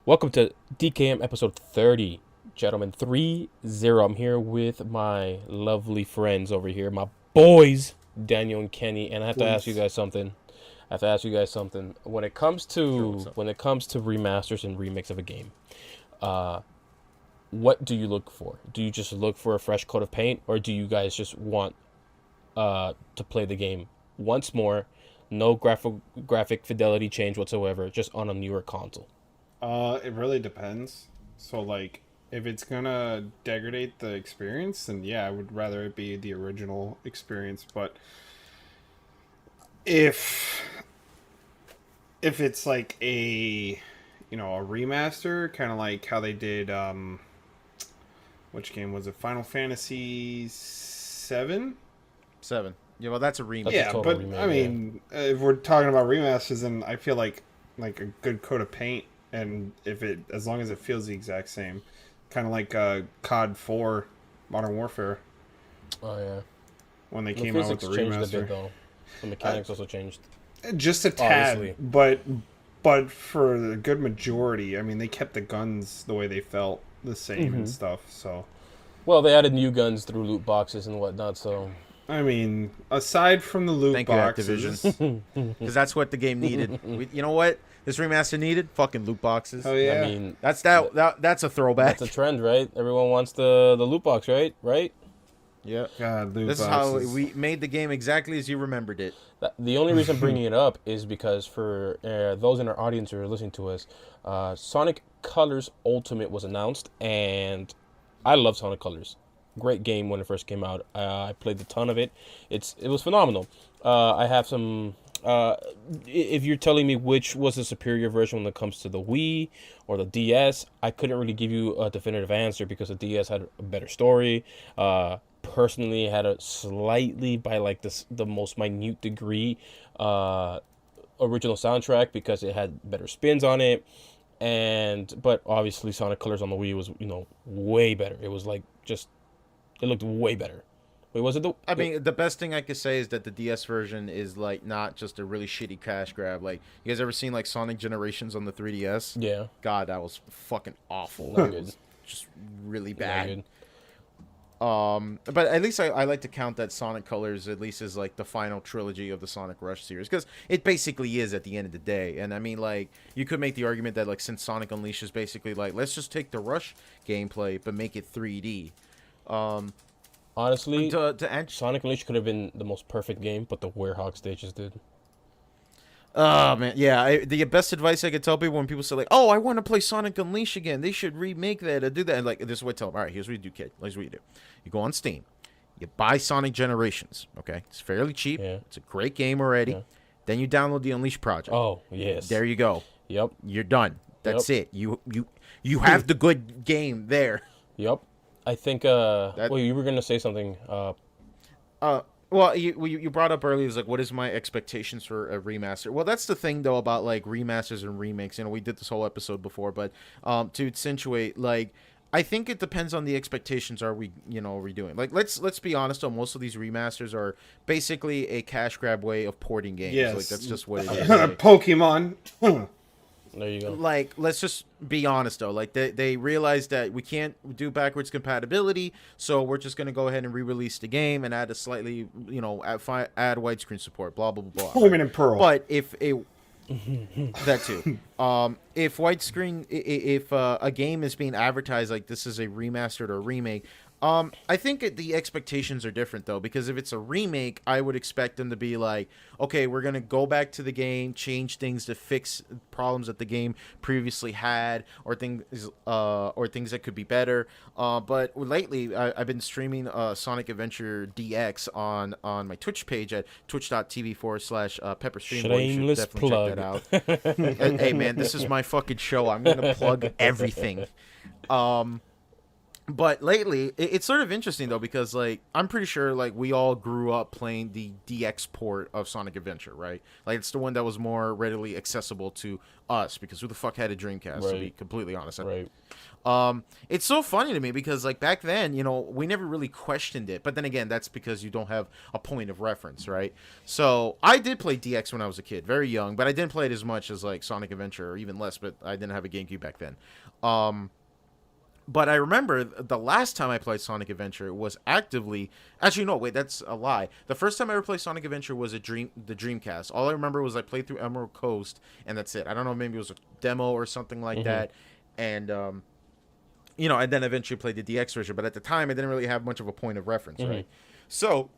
Welcome to DKM episode 30, gentlemen. 30. I'm here with my lovely friends over here, my boys, Daniel and Kenny, and I have to ask you guys something. When it comes to remasters and remakes of a game, uh, what do you look for? Do you just look for a fresh coat of paint, or do you guys just want to play the game once more, no graphic fidelity change whatsoever, just on a newer console? It really depends. So, like, if it's gonna degrade the experience, then yeah, I would rather it be the original experience. But if it's like a remaster, kind of like how they did which game was it? Final Fantasy 7? 7. Yeah, well, that's a remake. Yeah, total but remake, I mean, if we're talking about remasters, then I feel like a good coat of paint, and as long as it feels the exact same, kind of like COD 4, Modern Warfare, Oh yeah. when they The came out with physics the changed a remaster. bit though. The mechanics also changed. Just a tad, Obviously. but for the good majority, I mean, they kept the guns the way they felt the same and stuff. So, Well, they added new guns through loot boxes and whatnot, so I mean, aside from the loot Thank you, boxes, Activision. Because that's what the game needed. You know what? This remaster needed fucking loot boxes. oh yeah, I mean That's that's a throwback. that's a trend, right? Everyone wants the loot box, right? Right? Yeah. God, loot This boxes. is how we made the game exactly as you remembered it. The only reason I'm bringing it up is because for those in our audience who are listening to us, Sonic Colors Ultimate was announced, and I love Sonic Colors. Great game when it first came out. I played a ton of it. It was phenomenal. I have some. If you're telling me which was the superior version when it comes to the Wii or the DS, I couldn't really give you a definitive answer because the DS had a better story. Personally, had a slightly, by like the most minute degree, original soundtrack because it had better spins on it. But obviously Sonic Colors on the Wii was way better. It was like just it looked way better. Wait, was it the? I mean, the best thing I could say is that the DS version is like not just a really shitty cash grab. Like, you guys ever seen like Sonic Generations on the 3DS? Yeah, God, that was fucking awful. not That good. was just really Not bad. good. But at least I like to count that Sonic Colors at least as like the final trilogy of the Sonic Rush series, because it basically is at the end of the day. And I mean, like, you could make the argument that like since Sonic Unleashed is basically like, let's just take the Rush gameplay but make it 3D. Honestly, To answer, Sonic Unleashed could have been the most perfect game, but the Werehog stages did. oh man, yeah. The best advice I could tell people when people say like, "Oh, I want to play Sonic Unleashed again," they should remake that or do that. And like, this is what I tell them. All right, here's what you do, kid. Here's what you do. You go on Steam, you buy Sonic Generations. Okay, it's fairly cheap. Yeah. It's a great game already. Yeah. Then you download the Unleashed project. Oh yes. There you go. Yep. You're done. That's it. You have the good game there. Yep. I think. Well, you were gonna say something. Well, you brought up earlier is like, what is my expectations for a remaster? Well, that's the thing though about like remasters and remakes. You know, we did this whole episode before, but to accentuate, like, I think it depends on the expectations. Are we redoing? Like, let's be honest. Though, most of these remasters are basically a cash grab way of porting games. Yes. Like, that's just what it is. Like, Pokemon. There you go. like, let's just be honest though. Like, they realized that we can't do backwards compatibility, so we're just gonna go ahead and re-release the game and add a slightly, add widescreen support. Blah blah blah. Blah. Diamond and Pearl. But if a that too, if widescreen, if a game is being advertised like this is a remastered or remake, I think the expectations are different though, because if it's a remake, I would expect them to be like, okay, we're gonna go back to the game, change things to fix problems that the game previously had, or things that could be better. But lately, I've been streaming Sonic Adventure DX on my Twitch page at twitch.tv/pepperstream. Shameless Definitely plug. check that out. Hey man, this is my fucking show. I'm gonna plug everything. But lately, it's sort of interesting though because like I'm pretty sure like we all grew up playing the DX port of Sonic Adventure, right? Like it's the one that was more readily accessible to us because who the fuck had a Dreamcast to be Right. completely honest. Right. It's so funny to me because like back then, we never really questioned it. But then again, that's because you don't have a point of reference, right? So I did play DX when I was a kid, very young, but I didn't play it as much as like Sonic Adventure or even less. But I didn't have a GameCube back then. But I remember the last time I played Sonic Adventure was actively. Actually, no, wait, that's a lie. The first time I ever played Sonic Adventure was the Dreamcast. All I remember was I played through Emerald Coast, and that's it. I don't know, maybe it was a demo or something like that. And and then eventually played the DX version. But at the time, I didn't really have much of a point of reference, right? So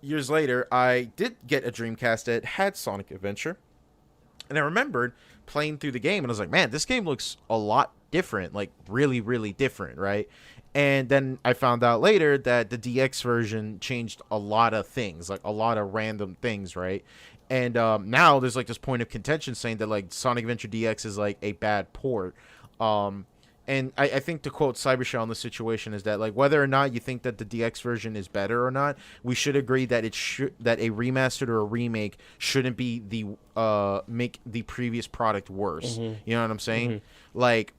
years later, I did get a Dreamcast that had Sonic Adventure, and I remembered playing through the game, and I was like, man, this game looks a lot different, like really, really different, right? And then I found out later that the DX version changed a lot of things, like a lot of random things, right? And now there's like this point of contention saying that like Sonic Adventure DX is like a bad port. And I think to quote Cybershell in the situation is that like whether or not you think that the DX version is better or not, we should agree that that a remastered or a remake shouldn't be the make the previous product worse. You know what I'm saying? Like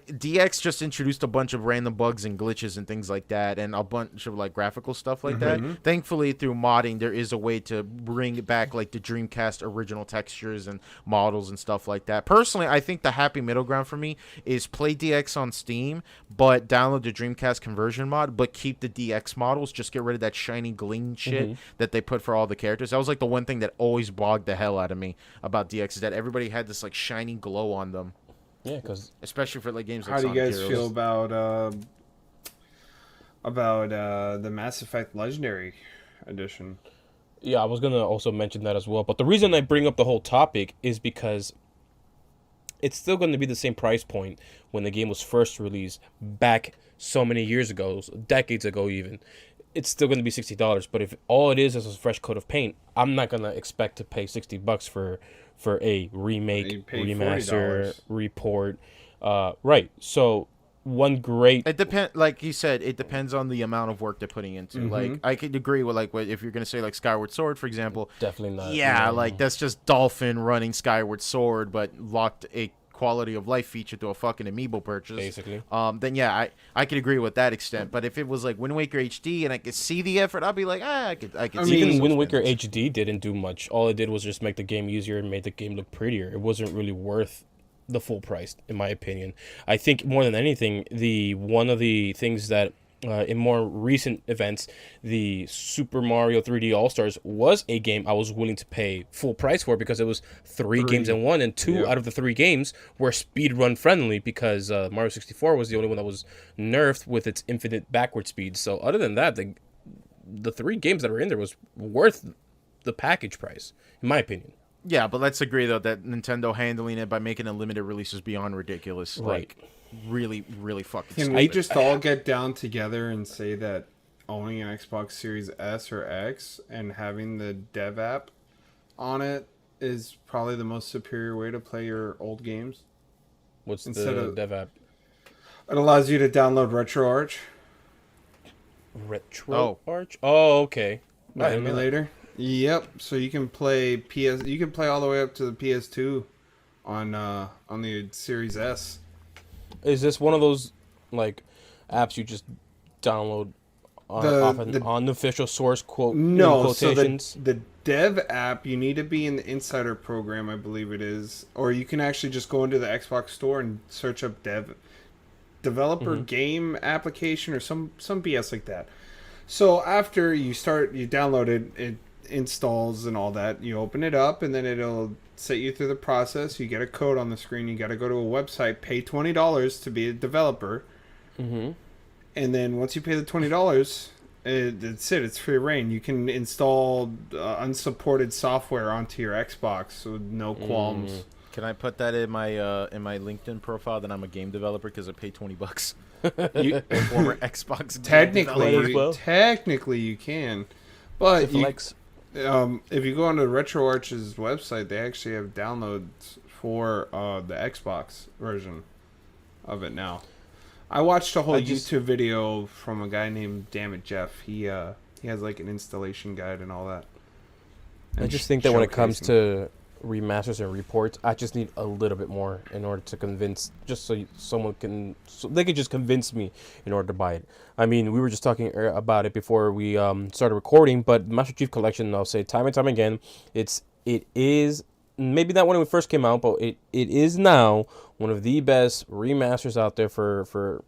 DX just introduced a bunch of random bugs and glitches and things like that, and a bunch of like graphical stuff like that. Thankfully, through modding, there is a way to bring back like the Dreamcast original textures and models and stuff like that. Personally, I think the happy middle ground for me is play DX on Steam, but download the Dreamcast conversion mod, but keep the DX models. Just get rid of that shiny gleam shit that they put for all the characters. That was like the one thing that always bogged the hell out of me about DX is that everybody had this like shiny glow on them. Yeah, because especially for like games like How do you Sonic guys Heroes. feel about the Mass Effect Legendary Edition? yeah, I was gonna also mention that as well. But the reason I bring up the whole topic is because it's still going to be the same price point when the game was first released back so many years ago, decades ago even. It's still going to be $60. But if all it is a fresh coat of paint, I'm not going to expect to pay $60 for a remake, You paid remaster, $40. report. Right. So one great. It depends, like you said, it depends on the amount of work they're putting into. Like, I could agree with like if you're gonna say like Skyward Sword, for example. Definitely not. Yeah, no. like that's just Dolphin running Skyward Sword, but locked a quality of life feature to a fucking amiibo purchase. Basically. Then yeah, I could agree with that extent. But if it was like Wind Waker HD and I could see the effort, I'd be like, I could see Even this Wind was Waker finished. HD didn't do much. All it did was just make the game easier and made the game look prettier. It wasn't really worth the full price, in my opinion. I think more than anything, one of the things that in more recent events, the Super Mario 3D All Stars was a game I was willing to pay full price for because it was three games in one, and two out of the three games were speedrun friendly because Mario 64 was the only one that was nerfed with its infinite backward speed. So other than that, the three games that were in there was worth the package price, in my opinion. Yeah, but let's agree though that Nintendo handling it by making a limited release is beyond ridiculous. Right. Like, really, really fucking. Can stupid. we just all get down together and say that owning an Xbox Series S or X and having the dev app on it is probably the most superior way to play your old games? What's Instead the of- dev app? It allows you to download RetroArch, RetroArch? Oh, okay. the I didn't know that. emulator. Yep. So you can play PS. You can play all the way up to the PS2 on the Series S. Is this one of those like apps you just download off an unofficial source quote No, in so quotations? the dev app, you need to be in the Insider program, I believe it is, or you can actually just go into the Xbox store and search up developer game application or some BS like that. So after you download it, it installs and all that. You open it up, and then it'll set you through the process. You get a code on the screen. You got to go to a website, pay $20 to be a developer. Mm-hmm. And then once you pay the $20, that's it. It's free reign. You can install unsupported software onto your Xbox with no qualms. Can I put that in my LinkedIn profile that I'm a game developer because I paid $20? You, Former Xbox game developer. technically you can, but Flex. if you go onto RetroArch's website, they actually have downloads for the Xbox version of it now. I watched a whole I just- YouTube video from a guy named Damn It Jeff. He has like an installation guide and all that. I And just think that when it comes showcasing. to remasters and reports, I just need a little bit more in order to convince, just so they can just convince me in order to buy it. I mean, we were just talking about it before we started recording, but Master Chief Collection, I'll say time and time again, it is maybe not when it first came out, but it is now one of the best remasters out there for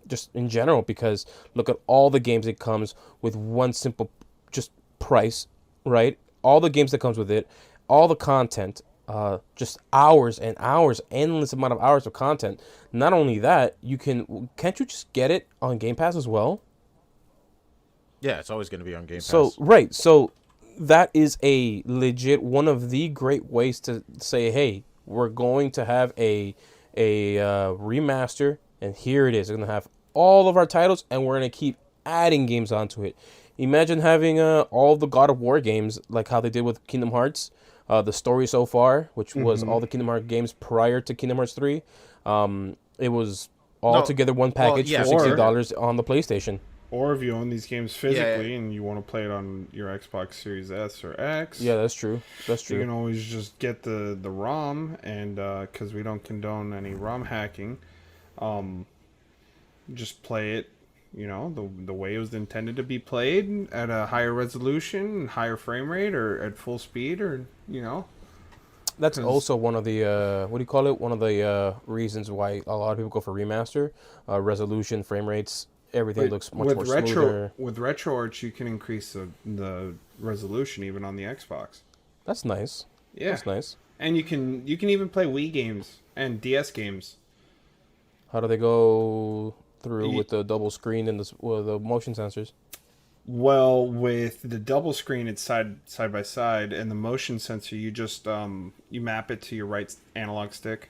just in general, because look at all the games it comes with one simple just price, right? All the games that comes with it, all the content, just hours and hours, endless amount of hours of content. Not only that, can't you just get it on Game Pass as well? Yeah, it's always going to be on Game Pass. So that is a legit one of the great ways to say, hey, we're going to have a remaster, and here it is. We're going to have all of our titles, and we're going to keep adding games onto it. Imagine having all the God of War games, like how they did with Kingdom Hearts, the story so far, which was all the Kingdom Hearts games prior to Kingdom Hearts 3. It was all together one package yeah. for $60 on the PlayStation. Or if you own these games physically and you want to play it on your Xbox Series S or X, Yeah, that's true. That's you true. can always just get the ROM, and because we don't condone any ROM hacking, just play it, the way it was intended to be played, at a higher resolution, higher frame rate, or at full speed, or That's 'cause- also one of the what do you call it? One of the reasons why a lot of people go for remaster, resolution, frame rates, everything looks much more smoother. With RetroArch, you can increase the resolution even on the Xbox. That's nice. Yeah, That's nice. and you can even play Wii games and DS games. How do they go through Ye- with the double screen and the motion sensors? Well, with the double screen, it's side by side, and the motion sensor, you just you map it to your right analog stick.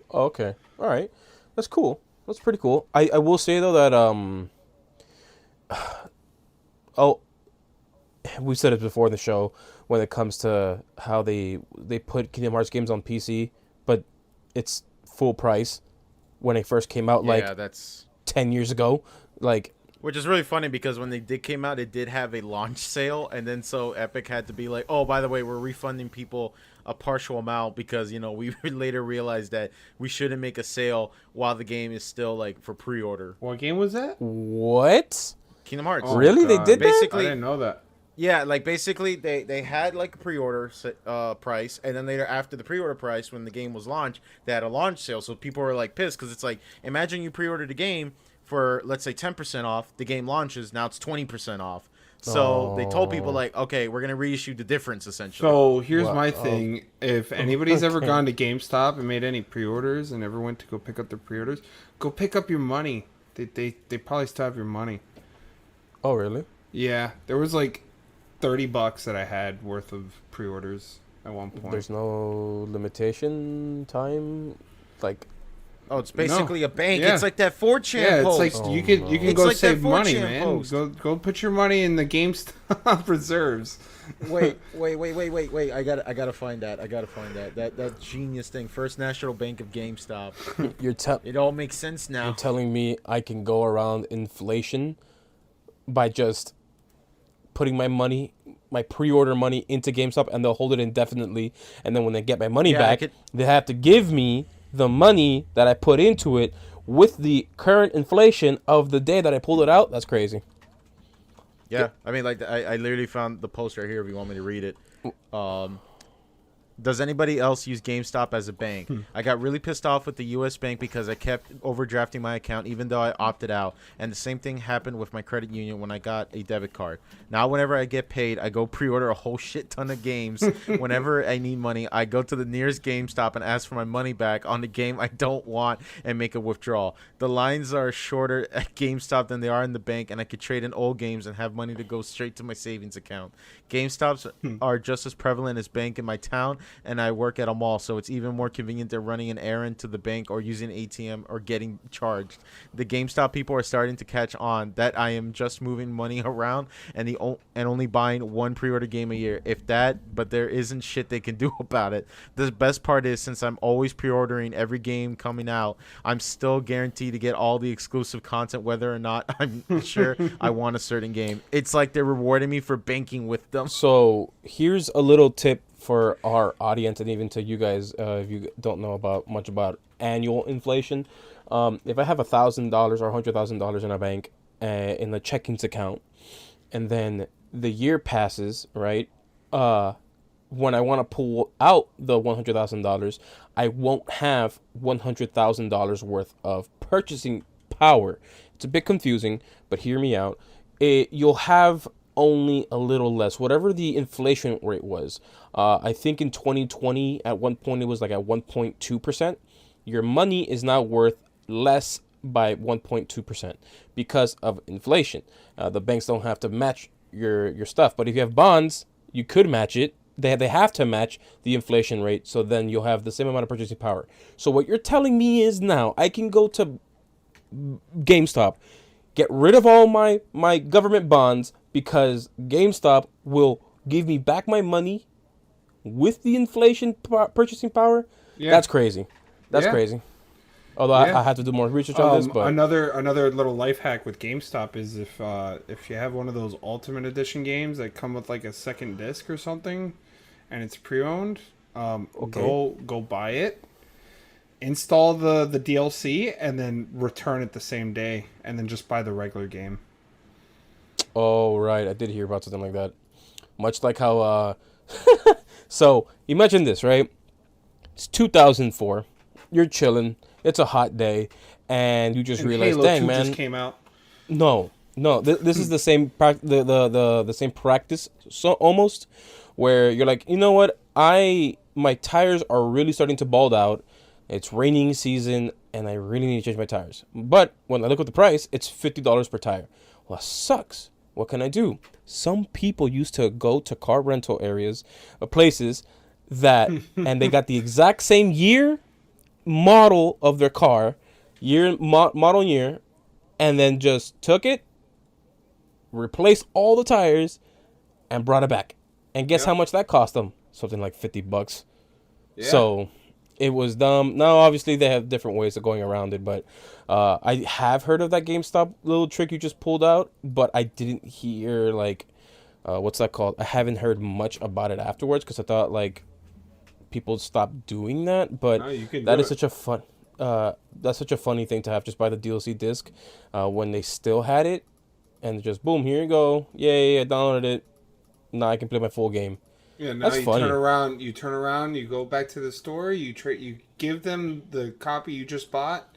Oh, okay. All right. That's cool. That's pretty cool. I will say though that oh, we said it before in the show when it comes to how they put Kingdom Hearts games on PC, but it's full price when it first came out, like that's 10 years ago. Like, which is really funny because when they did came out, it did have a launch sale, and then so Epic had to be like, "Oh, by the way, we're refunding people a partial amount because we later realized that we shouldn't make a sale while the game is still like for pre-order." What game was that? what? Kingdom Hearts. Oh, Really? They God. did that? Basically- I didn't know that. Yeah, like basically they had like a pre-order price, and then later after the pre-order price, when the game was launched, they had a launch sale. So people were like pissed because it's like, imagine you pre-ordered a game for, let's say, 10% off. The game launches, now it's 20% off. So they told people like, okay, we're gonna reissue the difference essentially. So here's Wow. my thing: if anybody's ever gone to GameStop and made any pre-orders and ever went to go pick up their pre-orders, go pick up your money. They probably still have your money. Oh, really? Yeah, there was like $30 that I had worth of pre-orders at one point. There's no limitation time, like. Oh, it's basically a bank. Yeah. It's like that 4chan Yeah, it's post. like Oh, you can no. you can It's go like that save money, 4chan man. post. Go put your money in the GameStop reserves. Wait! I gotta find that. That genius thing. First National Bank of GameStop. It all makes sense now. You're telling me I can go around inflation by just putting my pre-order money into GameStop, and they'll hold it indefinitely, and then when they get my money Yeah, I back, could- they have to give me the money that I put into it with the current inflation of the day that I pulled it out. That's crazy. Yeah, I mean, like I literally found the post right here. If you want me to read it, does anybody else use GameStop as a bank? I got really pissed off with the U.S. bank because I kept overdrafting my account even though I opted out. And the same thing happened with my credit union when I got a debit card. Now, whenever I get paid, I go pre-order a whole shit ton of games. Whenever I need money, I go to the nearest GameStop and ask for my money back on the game I don't want and make a withdrawal. The lines are shorter at GameStop than they are in the bank, and I could trade in old games and have money to go straight to my savings account. GameStops are just as prevalent as bank in my town, and I work at a mall, so it's even more convenient than running an errand to the bank or using an ATM or getting charged. The GameStop people are starting to catch on that I am just moving money around and only buying one pre-order game a year, if that. But there isn't shit they can do about it. The best part is, since I'm always pre-ordering every game coming out, I'm still guaranteed to get all the exclusive content, whether or not I'm sure I want a certain game. It's like they're rewarding me for banking with them. So here's a little tip for our audience and even to you guys, if you don't know much about annual inflation. If I have $1,000 or $100,000 in a bank in the checkings account, and then the year passes, right? When I want to pull out the $100,000, I won't have $100,000 worth of purchasing power. It's a bit confusing, but hear me out. You'll have only a little less, whatever the inflation rate was. I think in 2020, at one point, it was like at 1.2%. Your money is now worth less by 1.2% because of inflation. The banks don't have to match your stuff, but if you have bonds, you could match it. They have to match the inflation rate, so then you'll have the same amount of purchasing power. So what you're telling me is now I can go to GameStop, get rid of all my government bonds, because GameStop will give me back my money with the inflation purchasing power. Yeah. That's crazy. That's crazy. Although I have to do more research on this, but another little life hack with GameStop is if you have one of those Ultimate Edition games that come with like a second disc or something, and it's pre-owned, go buy it, install the DLC, and then return it the same day, and then just buy the regular game. Oh right, I did hear about something like that. Much like how so imagine this, right? It's 2004. You're chilling. It's a hot day, and you just realize, Halo dang 2 man, just came out. No, this is the same the same practice, so almost, where you're like, you know what, my tires are really starting to bald out. It's raining season, and I really need to change my tires. But when I look at the price, it's $50 per tire. Well, that sucks. What can I do? Some people used to go to car rental areas, places that, and they got the exact same year, model of their car, model year, and then just took it, replaced all the tires, and brought it back. And guess how much that cost them? Something like $50. Yeah. So it was dumb. Now, obviously, they have different ways of going around it, but I have heard of that GameStop little trick you just pulled out, but I didn't hear, like, what's that called? I haven't heard much about it afterwards, because I thought, like, people stopped doing that, but that is such a fun... that's such a funny thing to have, just buy the DLC disc when they still had it, and just, boom, here you go. Yay, I downloaded it. Now I can play my full game. Yeah, now you turn around, you go back to the store, you give them the copy you just bought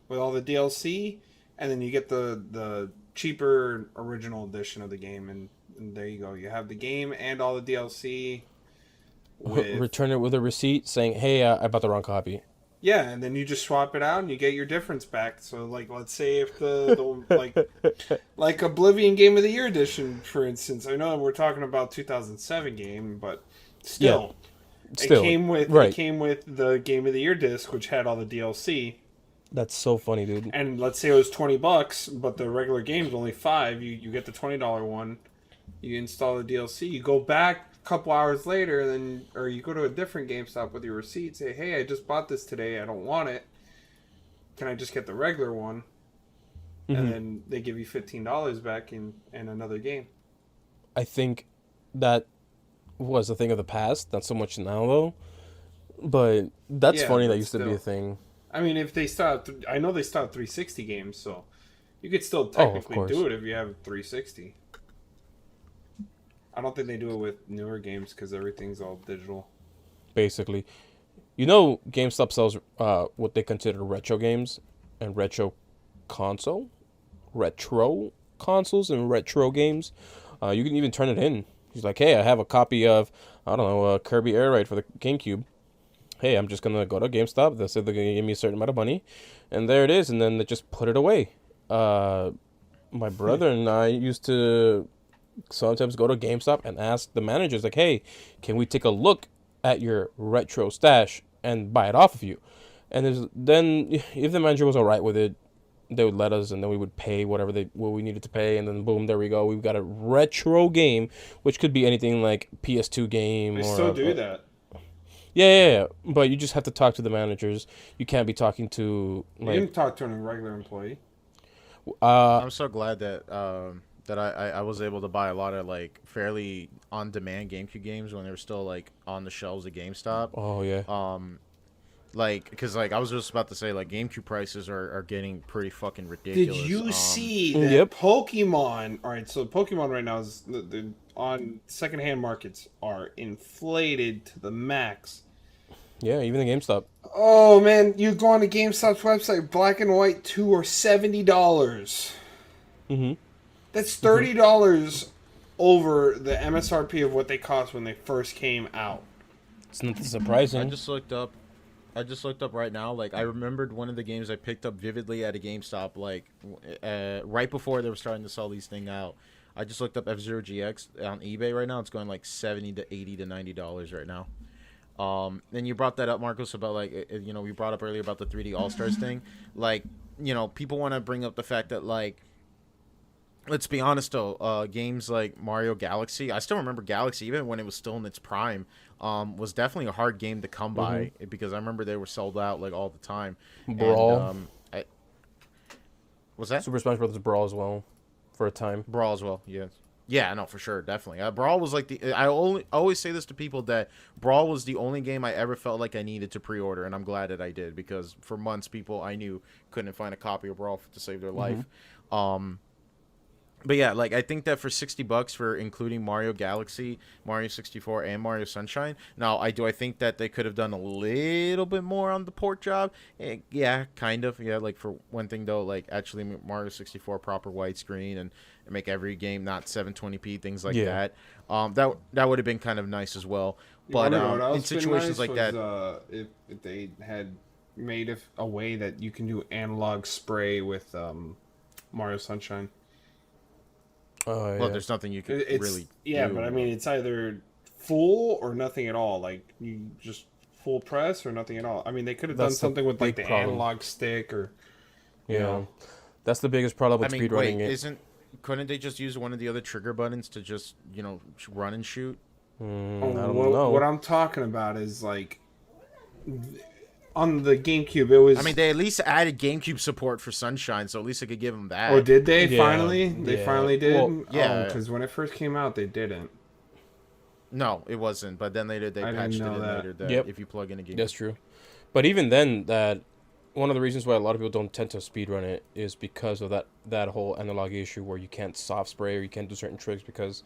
with all the DLC, and then you get the cheaper original edition of the game, and there you go. You have the game and all the DLC. Return it with a receipt saying, hey, I bought the wrong copy. Yeah, and then you just swap it out and you get your difference back. So, like, let's say if the like Oblivion Game of the Year edition, for instance. I know we're talking about 2007 game, but still, it came with the Game of the Year disc, which had all the DLC. That's so funny, dude. And let's say it was $20, but the regular game is only $5. You get the $20 one. You install the DLC. You go back a couple hours later, or you go to a different GameStop with your receipt. Say, hey, I just bought this today. I don't want it. Can I just get the regular one? Mm-hmm. And then they give you $15 back in another game. I think that was a thing of the past. Not so much now, though. But that's funny. That used to be a thing. I mean, if they I know they stopped 360 games, so you could still technically do it if you have 360. I don't think they do it with newer games because everything's all digital. Basically. You know, GameStop sells what they consider retro games and retro consoles and retro games. You can even turn it in. He's like, hey, I have a copy of, I don't know, Kirby Air Ride for the GameCube. Hey, I'm just going to go to GameStop. They said they're going to give me a certain amount of money. And there it is. And then they just put it away. My brother and I used to sometimes go to GameStop and ask the managers, like, hey, can we take a look at your retro stash and buy it off of you. And then if the manager was all right with it, they would let us, and then we would pay what we needed to pay, and then boom, there we go. We've got a retro game, which could be anything like PS2 game. They or still do that. Yeah. But you just have to talk to the managers. You can't be talking to You can talk to a regular employee. I'm so glad that I was able to buy a lot of like fairly on demand GameCube games when they were still like on the shelves at GameStop. Oh yeah. Like, because like I was just about to say, like GameCube prices are getting pretty fucking ridiculous. Did you see that Yep. Pokemon? All right, so Pokemon right now is on secondhand markets are inflated to the max. Yeah, even the GameStop. Oh man, you go on to GameStop's website, Black and White 2 are $70. Mm-hmm. That's $30 over the MSRP of what they cost when they first came out. It's nothing surprising. I just looked up right now. Like, I remembered one of the games I picked up vividly at a GameStop, like, right before they were starting to sell these things out. I just looked up F-Zero GX on eBay right now. It's going like $70 to $80 to $90 right now. And you brought that up, Marcos, about like, we brought up earlier about the 3D All-Stars thing. Like, people want to bring up the fact that, like, let's be honest though, games like Mario Galaxy, I still remember Galaxy, even when it was still in its prime, was definitely a hard game to come by because I remember they were sold out like all the time. Brawl. And, what's that? Super Smash Bros. Brawl as well, for a time. Brawl as well, yes. Yeah, no, for sure, definitely. Brawl was like I always say this to people that Brawl was the only game I ever felt like I needed to pre-order, and I'm glad that I did because for months people I knew couldn't find a copy of Brawl to save their life. But yeah, like I think that for $60 for including Mario Galaxy, Mario 64, and Mario Sunshine. Now, I think that they could have done a little bit more on the port job. Yeah, kind of. Yeah, like for one thing though, like actually Mario 64 proper widescreen and make every game not 720p, things like that. That would have been kind of nice as well. But in situations like that, if they had made a way that you can do analog spray with Mario Sunshine. Well, there's nothing you could really do. But I mean, it's either full or nothing at all. Like, you just full press or nothing at all. I mean, they could have done something with, like, the analog stick or, you know. That's the biggest problem with speedrunning it. Couldn't they just use one of the other trigger buttons to just, run and shoot? I don't know. What I'm talking about is, like... On the GameCube, it was... I mean, they at least added GameCube support for Sunshine, so at least I could give them that. Oh, did they finally? They finally did? Well, yeah. Because when it first came out, they didn't. No, it wasn't. But then they patched it in later that if you plug in a game. That's true. But even then, that one of the reasons why a lot of people don't tend to speedrun it is because of that whole analog issue where you can't soft spray or you can't do certain tricks because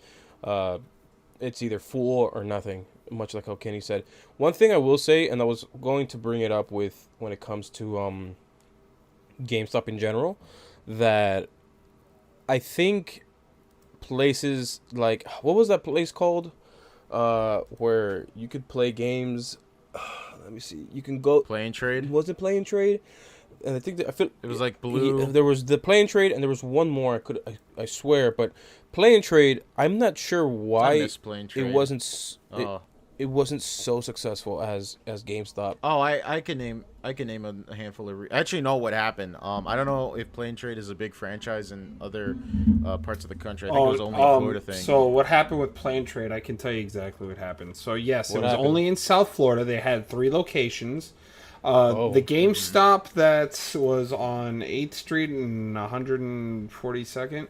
it's either full or nothing, much like how Kenny said. One thing I will say, and I was going to bring it up with when it comes to GameStop in general, that I think places like, what was that place called? Where you could play games. Let me see. You can go Play and Trade. Was it Play and Trade? And I think that, I feel it was like Blue. There was the Play and Trade, and there was one more. I swear, but Play and Trade. I'm not sure why it wasn't. It wasn't so successful as GameStop. Oh, I can name a handful of. Actually, know what happened. I don't know if Play and Trade is a big franchise in other parts of the country. I think it was only a Florida thing. So what happened with Play and Trade? I can tell you exactly what happened. So yes, it was only in South Florida. They had 3 locations. The GameStop that was on 8th Street and 142nd.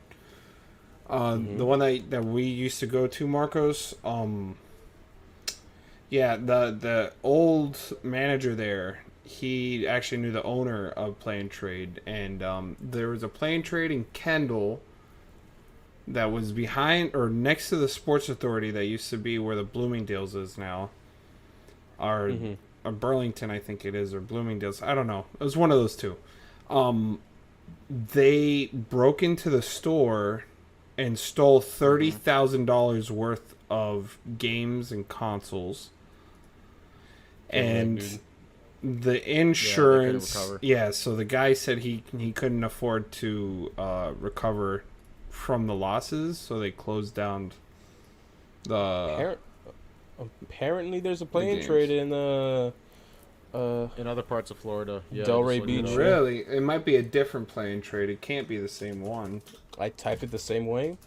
The one that we used to go to, Marcos. Yeah, the old manager there, he actually knew the owner of Play and Trade, and there was a Play and Trade in Kendall that was behind or next to the Sports Authority that used to be where the Bloomingdale's is now, or Burlington, I think it is, or Bloomingdale's. I don't know. It was one of those two. They broke into the store and stole $30,000 worth of games and consoles. And the insurance, so the guy said he couldn't afford to recover from the losses, so they closed down the Apparently, there's a The play and games. trade in In other parts of Florida. Yeah, Delray just looked it Beach. up. Really? It might be a different play and trade. It can't be the same one. I typed it the same way,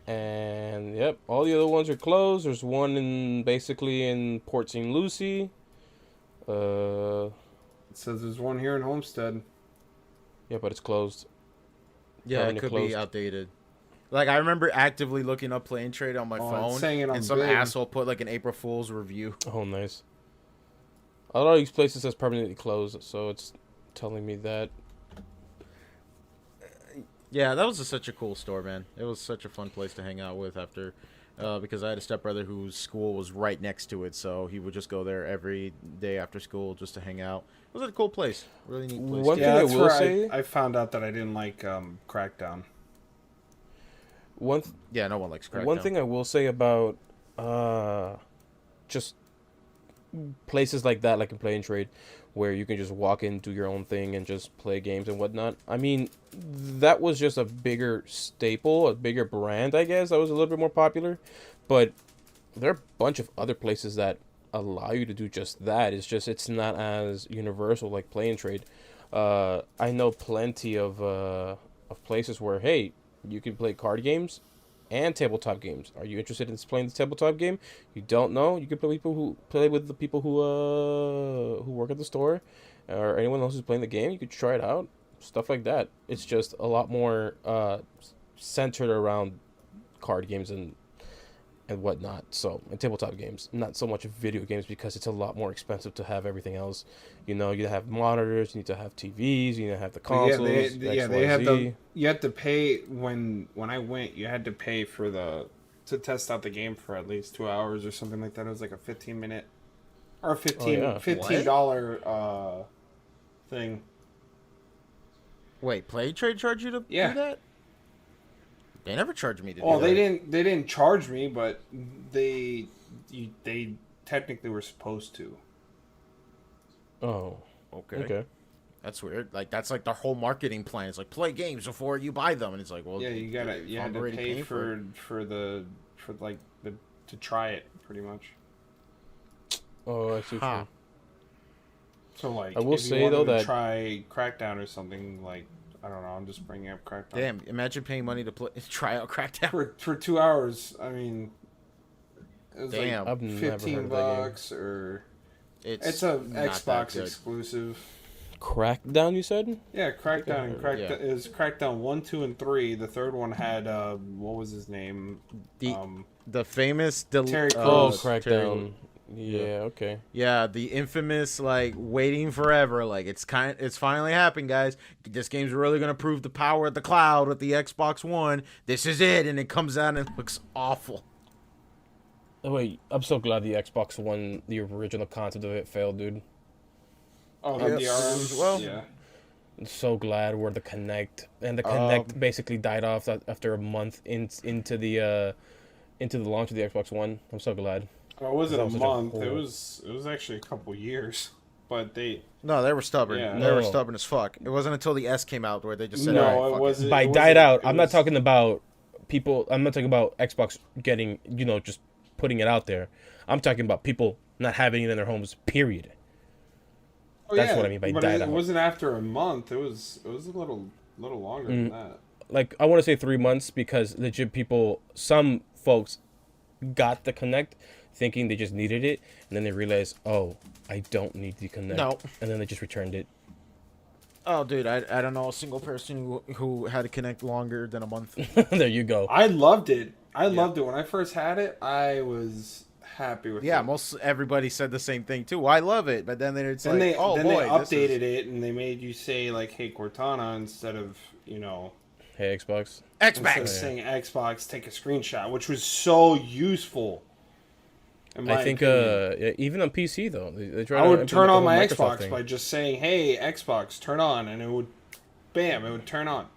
and yep, all the other ones are closed. There's one basically in Port St. Lucie. Uh, It says there's one here in Homestead. yeah, but it's closed. Yeah, it Permanent could closed. be outdated. Like, I remember actively looking up Play and Trade on my Oh, it's phone, saying it on and some Bing. asshole put, like, an April Fool's review. Oh, nice. A lot of these places says permanently closed, so it's telling me that. Yeah, that was such a cool store, man. It was such a fun place to hang out with after, because I had a stepbrother whose school was right next to it, so he would just go there every day after school just to hang out. It was a cool place, really neat place. One Yeah, thing I that's will where say- I found out that I didn't like Crackdown. Yeah, no one likes Crackdown. One thing I will say about just places like that, like in Play and Trade, where you can just walk in, do your own thing, and just play games and whatnot. I mean, that was just a bigger staple, a bigger brand, I guess, that was a little bit more popular. But there are a bunch of other places that allow you to do just that. It's just it's not as universal like Play and Trade. I know plenty of places where, hey, you can play card games and tabletop games. Are you interested in playing the tabletop game? You don't know? You can play with the people who work at the store, or anyone else who's playing the game. You could try it out, stuff like that. It's just a lot more centered around card games and whatnot. So, and tabletop games, not so much video games, because it's a lot more expensive to have everything else. You know, you have monitors, you need to have TVs, you need to have the consoles. They have the. You had to pay when I went. You had to pay for to test out the game for at least 2 hours or something like that. It was like a 15-minute or $15 thing. Wait, Play Trade charge you to Yeah. do that? They never charged me to do Well, that. they didn't charge me, but they technically were supposed to. Oh, okay. That's weird. Like, that's like their whole marketing plan. It's like, play games before you buy them, and it's like, well, Yeah, you had to already pay paying to try it pretty much. Oh, I see. Huh. So like, I will if you say, wanted though, to that- try Crackdown or something, like, I don't know, I'm just bringing up Crackdown. Damn, imagine paying money to try out Crackdown. For 2 hours. I mean, it was Damn. I've like never heard $15 of that game. or It's a not that Xbox good. exclusive. Crackdown, you said? Yeah, Crackdown and Yeah. It was Crackdown 1, 2, and 3. The third one had what was his name? The famous Terry Oh, Crews. Crackdown. Yeah, okay. Yeah, the infamous like waiting forever. Like it's finally happened, guys. This game's really gonna prove the power of the cloud with the Xbox One. This is it, and it comes out and it looks awful. Oh, wait, I'm so glad the Xbox One, the original concept of it, failed, dude. Oh, Yep. the DRM. Well- Yeah. I'm so glad where the Kinect and the Kinect basically died off after a month into the launch of the Xbox One. I'm so glad. Well, it wasn't That a was such a month. It hole. was actually a couple years. But they No, they were stubborn. Yeah. They were No. stubborn as fuck. It wasn't until the S came out where they just said, No, "All right, it fuck wasn't. By it died wasn't- out, it I'm not was- talking about people. I'm not talking about Xbox getting, just putting it out there. I'm talking about people not having it in their homes. Period. Oh, That's yeah, what I mean by but died it out. wasn't after a month. It was a little longer than that. Like, I want to say 3 months, because legit people, some folks got the Kinect thinking they just needed it, and then they realized, oh, I don't need the Kinect. No. And then they just returned it. Oh, dude, I don't know a single person who had to connect longer than a month. There you go. I loved it. I loved it when I first had it. I was happy with Yeah, it. most everybody said the same thing too. I love it, but then it's Then like, oh they boy, updated it and they made you say like, "Hey Cortana," instead of Hey, Xbox. instead of Xbox. saying Xbox, take a screenshot, which was so useful. in my I think opinion. yeah, even on PC though, they try I to would implement turn the on whole my Microsoft Xbox thing. by just saying, "Hey Xbox, turn on," and it would, bam, it would turn on.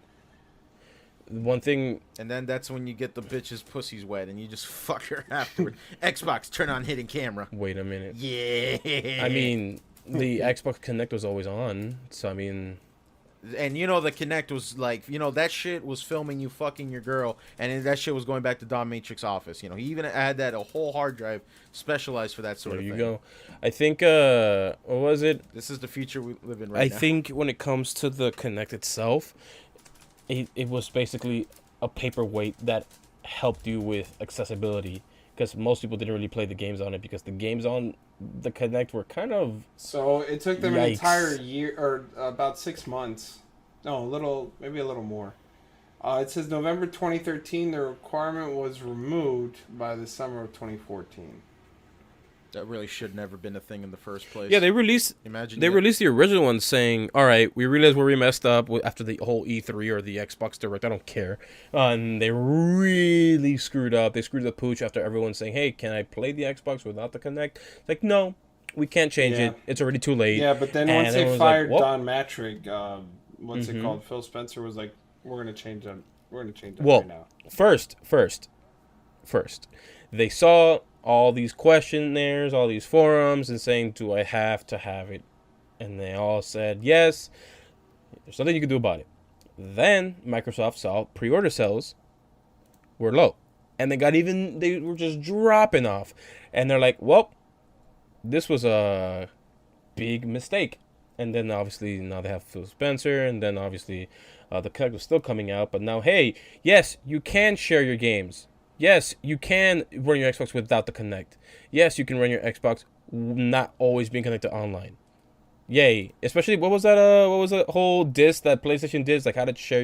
One thing, And then that's when you get the bitch's pussy's wet, and you just fuck her afterward. Xbox, turn on hidden camera. wait a minute. Yeah. I mean, the Xbox Connect was always on, so I mean, And you know the Kinect was like, you know, that shit was filming you fucking your girl, and then that shit was going back to Don Matrix office. You know, he even had that a whole hard drive specialized for that sort There of you thing. go. I think what was it? This is the future we live in I right now. think when it comes to the Kinect itself, it was basically a paperweight that helped you with accessibility, because most people didn't really play the games on it because the games on the Kinect were kind of So it took them an Yikes. entire year, or about 6 months. No, maybe a little more. It says November 2013. The requirement was removed by the summer of 2014. That really should never been a thing in the first place. yeah. They released the original one saying, "All right, we realized where we messed up after the whole E3 or the Xbox Direct. I don't care." And they really screwed up. They screwed the pooch after everyone saying, "Hey, can I play the Xbox without the Kinect?" It's like, no, we can't change Yeah. it. It's already too late. Yeah, but then And once they everyone's like, fired "Well." Don Matrick, what's it called? Phil Spencer was like, "We're gonna change that. We're gonna change that Well, right now." First, they saw all these questionnaires, all these forums, and saying, "Do I have to have it?" And they all said, "Yes." There's nothing you can do about it. Then Microsoft saw pre-order sales were low, and they were just dropping off, and they're like, "Well, this was a big mistake." And then obviously now they have Phil Spencer, and then obviously the Kinect was still coming out, but now, hey, yes, you can share your games. Yes, you can run your Xbox without the Kinect. Yes, you can run your Xbox not always being connected online. Yay! Especially what was that? What was that whole disc that PlayStation did? Like how to share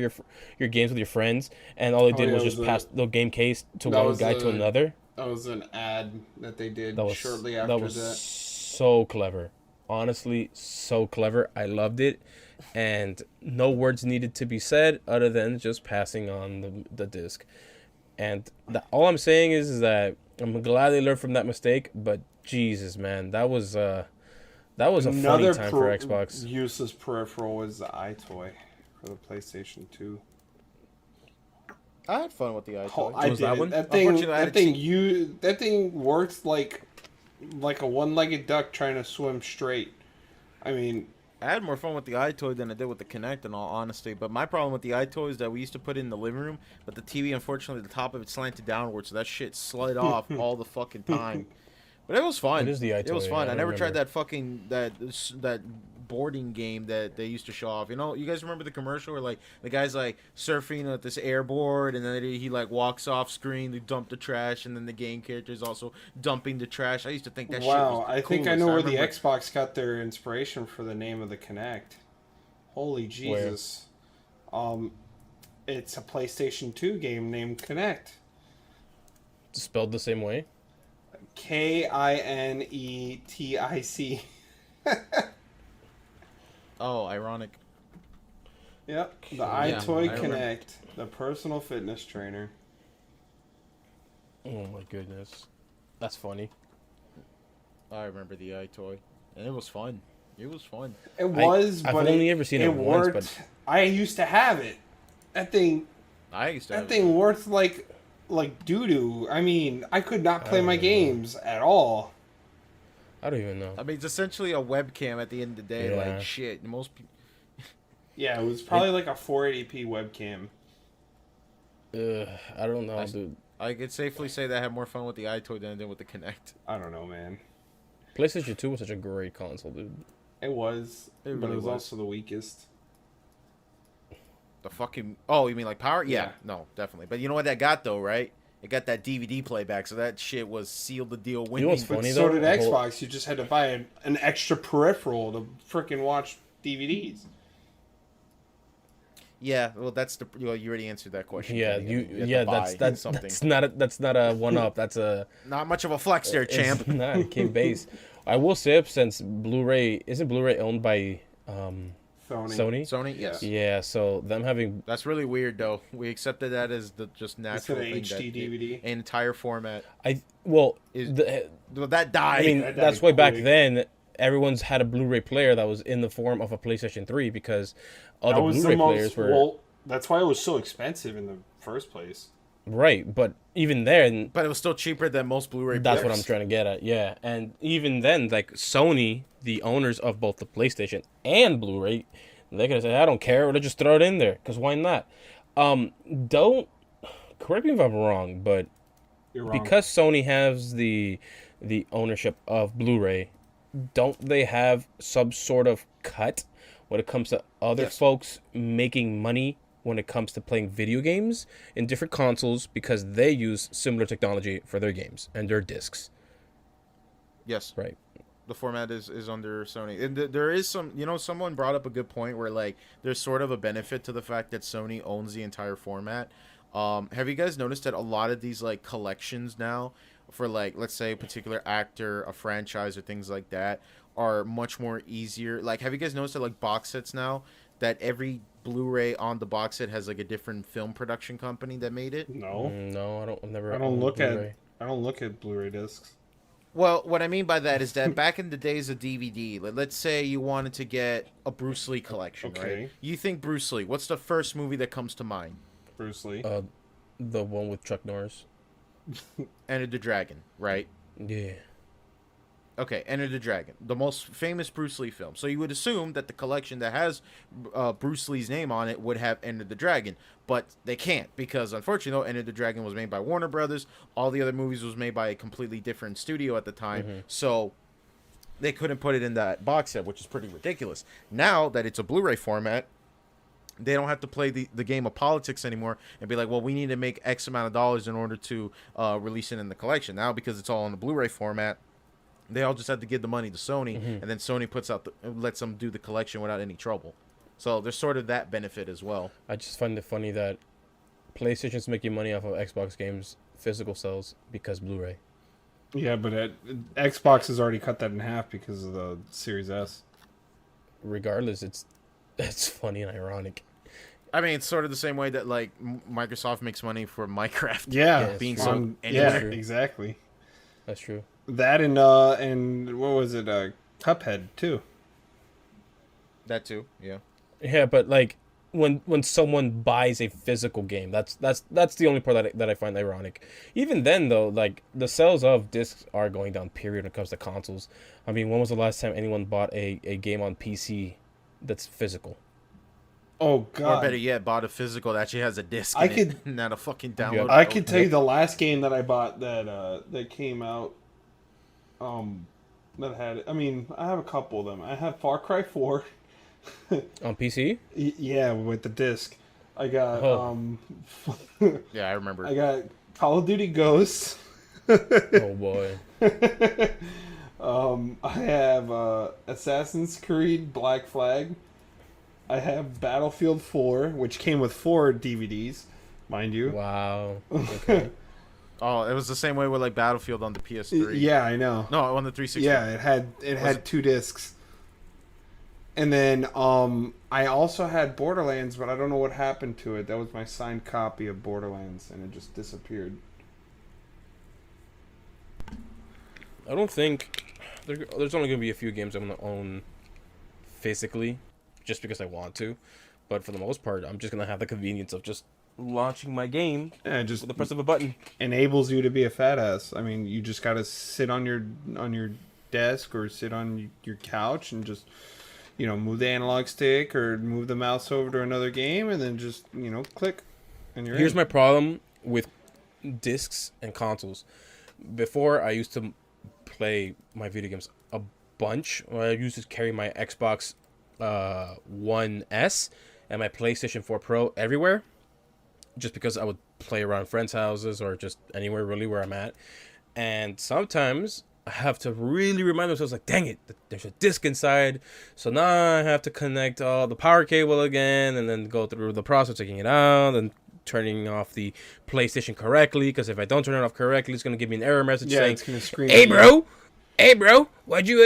your games with your friends, and all they did yeah, was it just was pass the game case to that one was guy to another. That was an ad that they did That was shortly after that was so clever. Honestly, so clever. I loved it, and no words needed to be said other than just passing on the disc. And all I'm saying is that I'm glad they learned from that mistake. But Jesus, man, that was a funny time for Xbox. Useless peripheral was the iToy for the PlayStation 2. I had fun with the iToy. I Was did. that one? That thing. Unfortunately, I had That thing works like a one-legged duck trying to swim straight. I mean, I had more fun with the iToy than I did with the Kinect, in all honesty. But my problem with the iToy is that we used to put it in the living room, but the TV, unfortunately, the top of it slanted downward, so that shit slid off all the fucking time. But it was fun. It is the It was iToy, fun. I I never tried remember. that fucking that boarding game that they used to show off. You know, you guys remember the commercial where like the guy's like surfing with this airboard, and then he like walks off screen to dump the trash, and then the game character is also dumping the trash. I used to think that shit was wow! the I think I coolest. know where the remember- Xbox got their inspiration for the name of the Kinect. Holy Jesus! It's a PlayStation 2 game named Kinect. Spelled the same way. Kinetic. Oh, ironic. Yep, the Yeah, iToy I remember. Kinect, the personal fitness trainer. Oh my goodness, that's funny. I remember the iToy, and it was fun. It was fun. It was, I've but only ever seen it once, worked. but- I used to have it. That thing I used to. That have thing worked like doo doo. I mean, I could not play my games at all. I don't even know. I mean, it's essentially a webcam at the end of the day. Yeah. Like shit. Most people. Yeah, it was probably like a 480p webcam. I don't know, dude. I could safely say that I had more fun with the iToy than I did with the Kinect. I don't know, man. PlayStation 2 was such a great console, dude. It was, It but really it was was. also the weakest. The fucking. Oh, you mean like power? Yeah. Yeah. No, definitely. But you know what that got though, right? It got that DVD playback, so that shit was sealed the deal. You know what's winning. funny So though? did The whole- Xbox. You just had to buy an extra peripheral to freaking watch DVDs. Yeah. Well, that's the. Well, you already answered that question. Yeah, Kenny. you. have Yeah, to that's buy that's something. that's not a one up. That's a Not much of a flex there, champ. It's not a kid base. I will say, since Blu-ray isn't Blu-ray owned by Sony. Sony, yes. Yeah, so them having That's really weird, though. We accepted that as the just Instead natural of thing. HD that DVD. An entire format. well, Is- the, Well, that I died. mean That that's died why back quick. then everyone's had a Blu-ray player that was in the form of a PlayStation 3 because other Blu-ray players were well. That's why it was so expensive in the first place. right, but even then but it was still cheaper than most Blu-ray that's what players. I'm trying to get at. Yeah, and even then, like Sony, the owners of both the PlayStation and Blu-ray, They're gonna say, I don't care, let's just throw it in there, because why not? Don't correct me if I'm wrong, but You're wrong. because Sony has the ownership of Blu-ray, don't they have some sort of cut when it comes to other Yes. folks making money when it comes to playing video games in different consoles because they use similar technology for their games and their discs, Yes. right? The format is under Sony, and there is some. Someone brought up a good point where like there's sort of a benefit to the fact that Sony owns the entire format. Have you guys noticed that a lot of these like collections now for like let's say a particular actor, a franchise, or things like that are much more easier? Like, have you guys noticed that like box sets now that every Blu-ray on the box set has like a different film production company that made it? No, No, I don't. I've never. I don't owned look Blu-ray. at. I don't look at Blu-ray discs. Well, what I mean by that is that back in the days of DVD, let's say you wanted to get a Bruce Lee collection, Okay. right? You think Bruce Lee. What's the first movie that comes to mind? Bruce Lee. The one with Chuck Norris. Enter the Dragon, right? Yeah. Okay, Enter the Dragon, the most famous Bruce Lee film. So you would assume that the collection that has Bruce Lee's name on it would have Enter the Dragon, but they can't because unfortunately, Enter the Dragon was made by Warner Brothers. All the other movies was made by a completely different studio at the time, so they couldn't put it in that box set, which is pretty ridiculous. Now that it's a Blu-ray format, they don't have to play the game of politics anymore and be like, well, we need to make X amount of dollars in order to release it in the collection. Now, because it's all in the Blu-ray format, they all just have to give the money to Sony, and then Sony lets them do the collection without any trouble. So there's sort of that benefit as well. I just find it funny that PlayStation's making money off of Xbox games physical sales because Blu-ray. Yeah, but Xbox has already cut that in half because of the Series S. Regardless, it's funny and ironic. I mean, it's sort of the same way that like Microsoft makes money for Minecraft. Yeah, being true. so yeah, anywhere. exactly. That's true. That and what was it? Cuphead too. That too, yeah. Yeah, but like when someone buys a physical game, that's the only part that I find ironic. Even then, though, like the sales of discs are going down. Period. When it comes to consoles, I mean, when was the last time anyone bought a game on PC that's physical? Oh God! Or better yet, bought a physical that actually has a disc. I in could- it, not a fucking download. I could tell you the last game that I bought that came out. That had. I mean, I have a couple of them. I have Far Cry 4. On PC? Yeah, with the disc. I got Oh. Yeah, I remember. I got Call of Duty Ghosts. Oh boy. I have Assassin's Creed Black Flag. I have Battlefield 4, which came with 4 DVDs, mind you. Wow. Okay. Oh, it was the same way with like Battlefield on the PS3. Yeah, I know. No, on the 360. Yeah, it had 2 discs. And then I also had Borderlands, but I don't know what happened to it. That was my signed copy of Borderlands, and it just disappeared. I don't think there's only gonna be a few games I'm gonna own physically, just because I want to. But for the most part, I'm just gonna have the convenience of just launching my game Yeah, it just with the press of a button. enables you to be a fat ass. I mean, you just gotta sit on your desk or sit on your couch and just move the analog stick or move the mouse over to another game, and then just click. And you're Here's in. my problem with discs and consoles. Before, I used to play my video games a bunch. I used to carry my Xbox One S and my PlayStation 4 Pro everywhere, just because I would play around friends' houses or just anywhere really where I'm at. And sometimes I have to really remind myself, like, dang it, there's a disc inside. So now I have to connect all the power cable again and then go through the process of taking it out and turning off the PlayStation correctly. Because if I don't turn it off correctly, it's going to give me an error message saying, it's gonna scream. Hey, bro, why'd you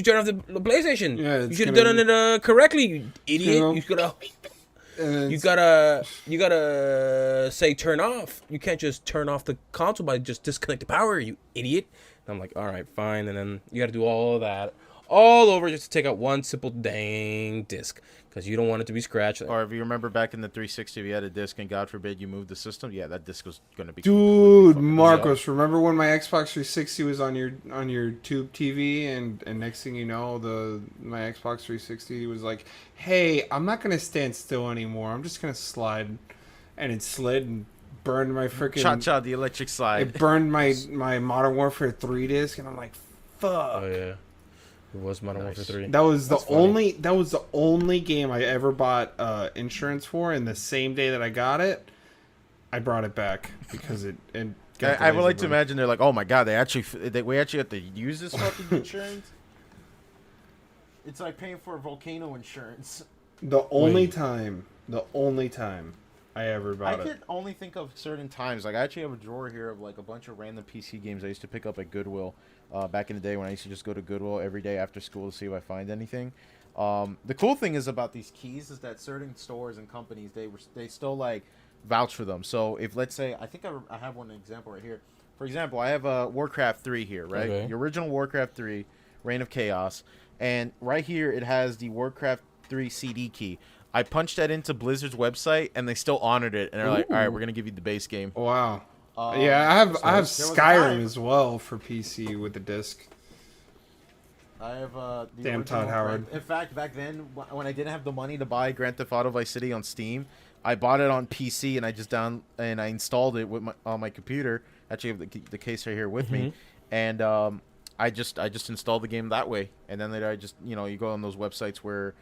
turn off the PlayStation? Yeah, you it's should have gonna- done it correctly, you idiot. And You it's- you gotta say turn off. You can't just turn off the console by just disconnect the power, you idiot. And I'm like, all right, fine. And then you gotta do all of that, all over just to take out one simple dang disc because you don't want it to be scratched. Or if you remember back in the 360, if you had a disc and God forbid you moved the system, yeah, that disc was gonna be Dude, fucking Marcos, remember when my Xbox 360 was on your tube TV, and next thing you know, my Xbox 360 was like, "Hey, I'm not gonna stand still anymore. I'm just gonna slide," and it slid and burned my freaking Cha-cha, the electric slide. It burned my Modern Warfare 3 disc, and I'm like, "Fuck." Oh yeah, it was Modern Warfare 3. That was the only game I ever bought insurance for, and the same day that I got it, I brought it back because it got I would like to imagine they're like, oh my god, we actually have to use this fucking insurance. It's like paying for volcano insurance. The only time I ever bought I it. could only think of certain times. Like I actually have a drawer here of like a bunch of random PC games I used to pick up at Goodwill back in the day when I used to just go to Goodwill every day after school to see if I find anything. The cool thing is about these keys is that certain stores and companies they still like vouch for them. So if let's say I think I have one example right here. For example, I have a Warcraft 3 here, right? Okay. The original Warcraft 3, Reign of Chaos, and right here it has the Warcraft 3 CD key. I punched that into Blizzard's website, and they still honored it, and they're like, "All right, we're gonna give you the base game." Wow. Yeah, I have there was a Skyrim time- as well for PC with the disc. I have the Damn Todd original Howard. In fact, back then when I didn't have the money to buy Grand Theft Auto Vice City on Steam, I bought it on PC and I installed it with on my computer. Actually, I have the case right here with me, and I just installed the game that way. And then later I just you go on those websites where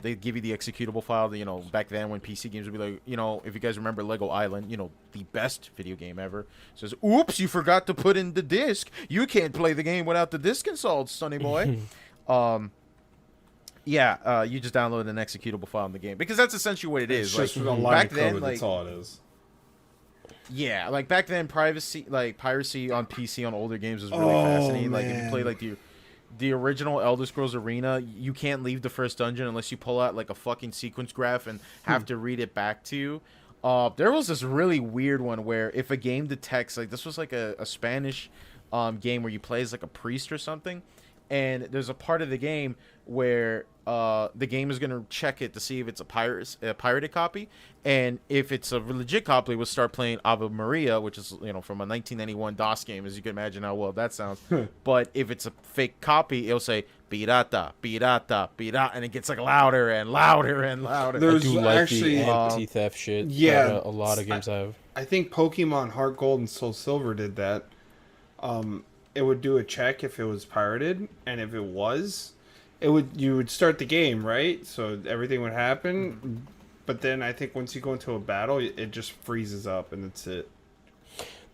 they give you the executable file. Back then when PC games would be like, if you guys remember Lego Island, the best video game ever, says, "Oops, you forgot to put in the disc. You can't play the game without the disc installed, sonny boy." You just download an executable file in the game because that's essentially what it is. It's just like a line back of then, code, like that's all it is. yeah, like back then, piracy on PC on older games was really fascinating. Like if you man. play like the original Elder Scrolls Arena, you can't leave the first dungeon unless you pull out like a fucking sequence graph and have to read it back to you. There was this really weird one where if a game detects, like this was like a Spanish game where you play as like a priest or something, and there's a part of the game where the game is gonna check it to see if it's a pirated copy, and if it's a legit copy, we'll start playing Ave Maria, which is from a 1991 DOS game, as you can imagine how well that sounds. But if it's a fake copy, it'll say pirata, pirata, pirata, and it gets like louder and louder and louder. There's I do like actually the anti-theft shit. yeah, that, a lot of games have. I think Pokemon Heart Gold and Soul Silver did that. It would do a check if it was pirated, and if it was, you would start the game, right? So everything would happen, but then I think once you go into a battle, it just freezes up, and that's it.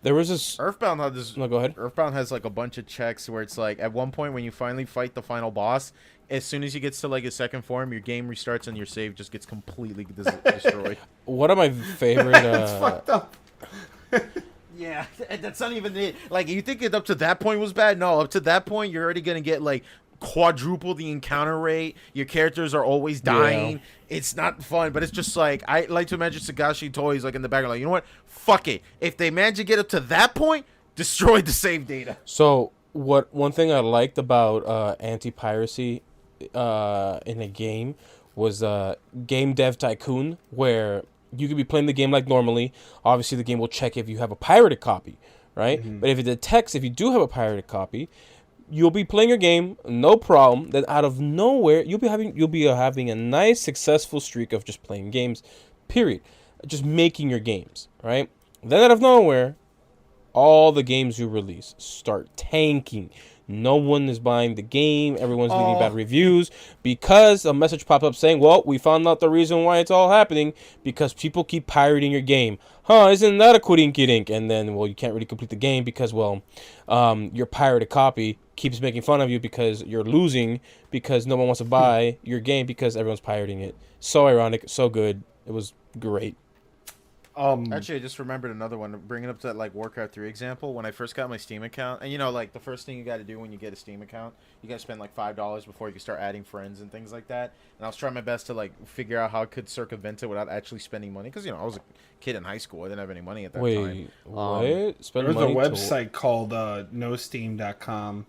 There was this. Earthbound had this. No, go ahead. Earthbound has like a bunch of checks where it's like at one point when you finally fight the final boss, as soon as you get to like a second form, your game restarts and your save just gets completely destroyed. One of my favorite. That's fucked up. Yeah, that's not even it. Like, you think it up to that point was bad? No, up to that point, you're already gonna get like quadruple the encounter rate. Your characters are always dying. Yeah. It's not fun, but it's just like I like to imagine Sagashi Toys like in the background, like, you know what? Fuck it. If they manage to get up to that point, destroy the save data. So one thing I liked about anti-piracy in a game was Game Dev Tycoon, where you could be playing the game like normally. Obviously, the game will check if you have a pirated copy, right? But if it detects if you do have a pirated copy, you'll be playing your game, no problem. Then out of nowhere, you'll be having a nice successful streak of just playing games, period. Just making your games, right? Then out of nowhere, all the games you release start tanking. No one is buying the game. Everyone's leaving bad reviews because a message popped up saying, well, we found out the reason why it's all happening because people keep pirating your game. Isn't that a quiddink? And then, well, you can't really complete the game because, well, your pirated copy keeps making fun of you because you're losing because no one wants to buy your game because everyone's pirating it. So ironic, so good. It was great. Actually, I just remembered another one. Bringing up to that like Warcraft 3 example, when I first got my Steam account, and like the first thing you got to do when you get a Steam account, you got to spend like $5 before you can start adding friends and things like that. And I was trying my best to like figure out how I could circumvent it without actually spending money, because I was a kid in high school. I didn't have any money at that time. Wait, what? Spend There's a money website called nosteam.com.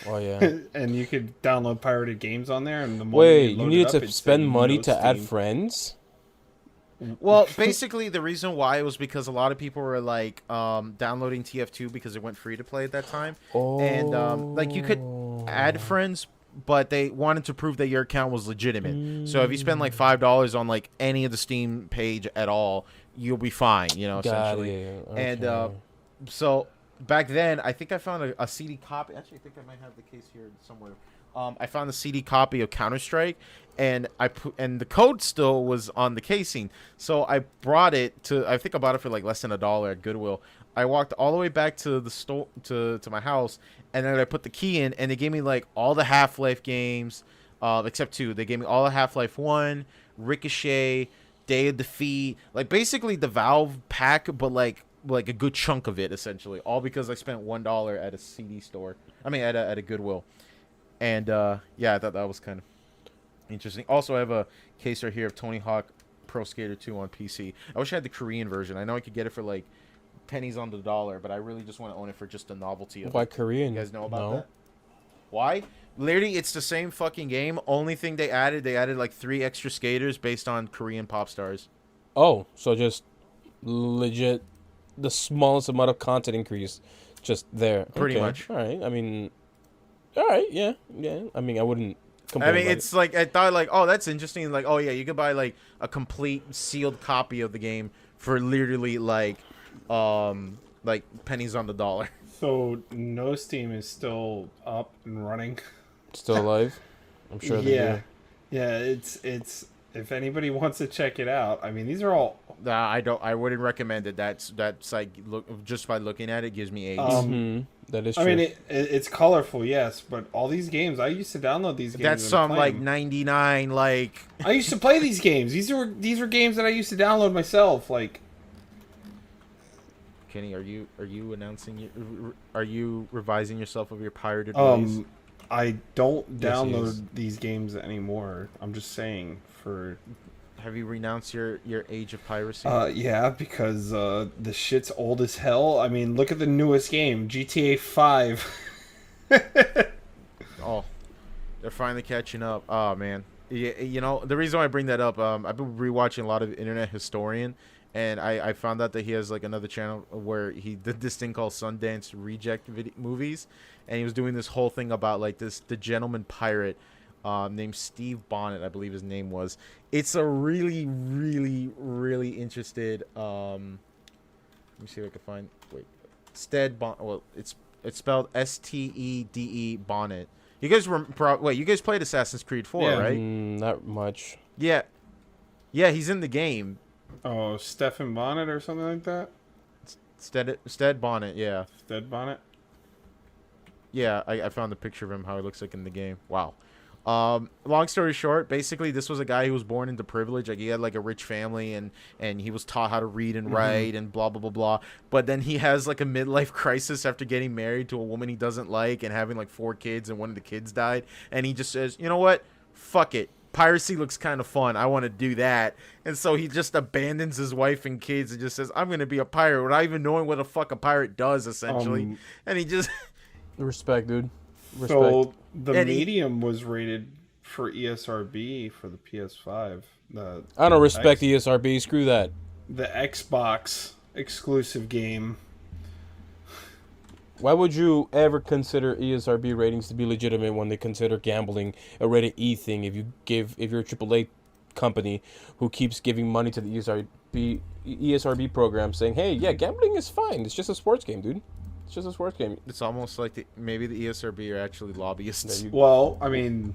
Oh yeah. and you could download pirated games on there. And the moment Wait, you load it needed up, to it'd say spend money no to add Steam. friends? Well, basically, the reason why was because a lot of people were like downloading TF2 because it went free to play at that time, and like you could add friends, but they wanted to prove that your account was legitimate. So if you spend like $5 on like any of the Steam page at all, you'll be fine. You know, Got essentially. it. And Okay. so back then, I think I found a CD copy. Actually, I think I might have the case here somewhere. I found a CD copy of Counter Strike, and and the code still was on the casing. So I brought it to. I think I bought it for like less than $1 at Goodwill. I walked all the way back to the store to my house, and then I put the key in, and they gave me like all the Half-Life games, except 2. They gave me all the Half-Life 1, Ricochet, Day of Defeat, like basically the Valve pack, but like a good chunk of it essentially, all because I spent $1 at a CD store. I mean, at a Goodwill. And yeah, I thought that was kind of interesting. Also, I have a case right here of Tony Hawk Pro Skater 2 on PC. I wish I had the Korean version. I know I could get it for like pennies on the dollar, but I really just want to own it for just the novelty of Why it. Korean? You guys know about No. that? Why? Literally, it's the same fucking game. Only thing they added like 3 extra skaters based on Korean pop stars. Oh, so just legit the smallest amount of content increase just there. Pretty Okay. much. All right. I mean, all right. Yeah. Yeah. I mean, I wouldn't complain I mean, about it's like I thought, like, oh, that's interesting. Like, oh yeah, you could buy like a complete sealed copy of the game for literally like pennies on the dollar. So no Steam is still up and running. it. Still alive. I'm sure they Yeah, do. yeah. It's if anybody wants to check it out. I mean, these are all. I wouldn't recommend it. That's like look just by looking at it gives me AIDS. That is I true. mean, it's colorful, yes, but all these games, I used to download these games. That's and some play like them. 99 like. I used to play these games. These were games that I used to download myself. Like, Kenny, are you are you revising yourself of your pirated ways? I don't Yes, he download is. these games anymore. I'm just saying for. Have you renounced your age of piracy? Yeah, because the shit's old as hell. I mean, look at the newest game, GTA 5. Oh, they're finally catching up. Oh man, you know the reason why I bring that up. I've been rewatching a lot of Internet Historian, and I found out that he has like another channel where he did this thing called Sundance Reject movies, and he was doing this whole thing about like the gentleman pirate. Named Steve Bonnet, I believe his name was. It's a really, really, really interested. Let me see if I can find. Wait, Stead Bonnet. Well, it's spelled Stede Bonnet. You guys wait. You guys played Assassin's Creed 4, Yeah. right? Not much. Yeah, yeah. He's in the game. Oh, Stefan Bonnet or something like that. Stead Bonnet. Yeah, Stead Bonnet. yeah. I found a picture of him. How he looks like in the game. Wow. Long story short, basically this was a guy who was born into privilege. Like he had like a rich family and he was taught how to read and write and blah, blah, blah, blah. But then he has like a midlife crisis after getting married to a woman he doesn't like and having like 4 kids, and one of the kids died. And he just says, you know what? Fuck it. Piracy looks kind of fun. I want to do that. And so he just abandons his wife and kids and just says, I'm going to be a pirate without even knowing what the fuck a pirate does, essentially. And he just... Respect, dude. Respect. So the And he- medium was rated for ESRB for the PS5. I don't respect ESRB. Screw that. The Xbox exclusive game. Why would you ever consider ESRB ratings to be legitimate when they consider gambling a rated E thing? If you're a AAA company who keeps giving money to the ESRB program, saying, "Hey, yeah, gambling is fine. It's just a sports game, dude. It's just a sports game." It's almost like maybe the ESRB are actually lobbyists. Yeah, Well, I mean,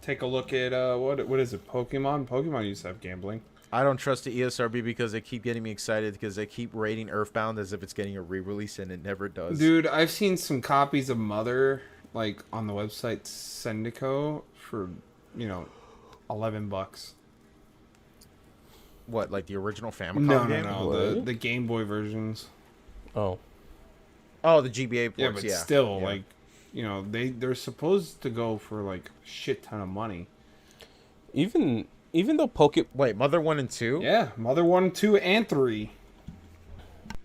take a look at what is it? Pokemon. Pokemon used to have gambling. I don't trust the ESRB because they keep getting me excited because they keep rating Earthbound as if it's getting a re-release and it never does. Dude, I've seen some copies of Mother like on the website Sendico for $11. What, like the original Famicom No, game? What? the Game Boy versions. Oh, Oh, the GBA Yeah, ports. but Yeah, still, yeah. like, they're supposed to go for like a shit ton of money. even though Wait, Mother 1 and 2? Yeah, Mother 1, 2, and 3.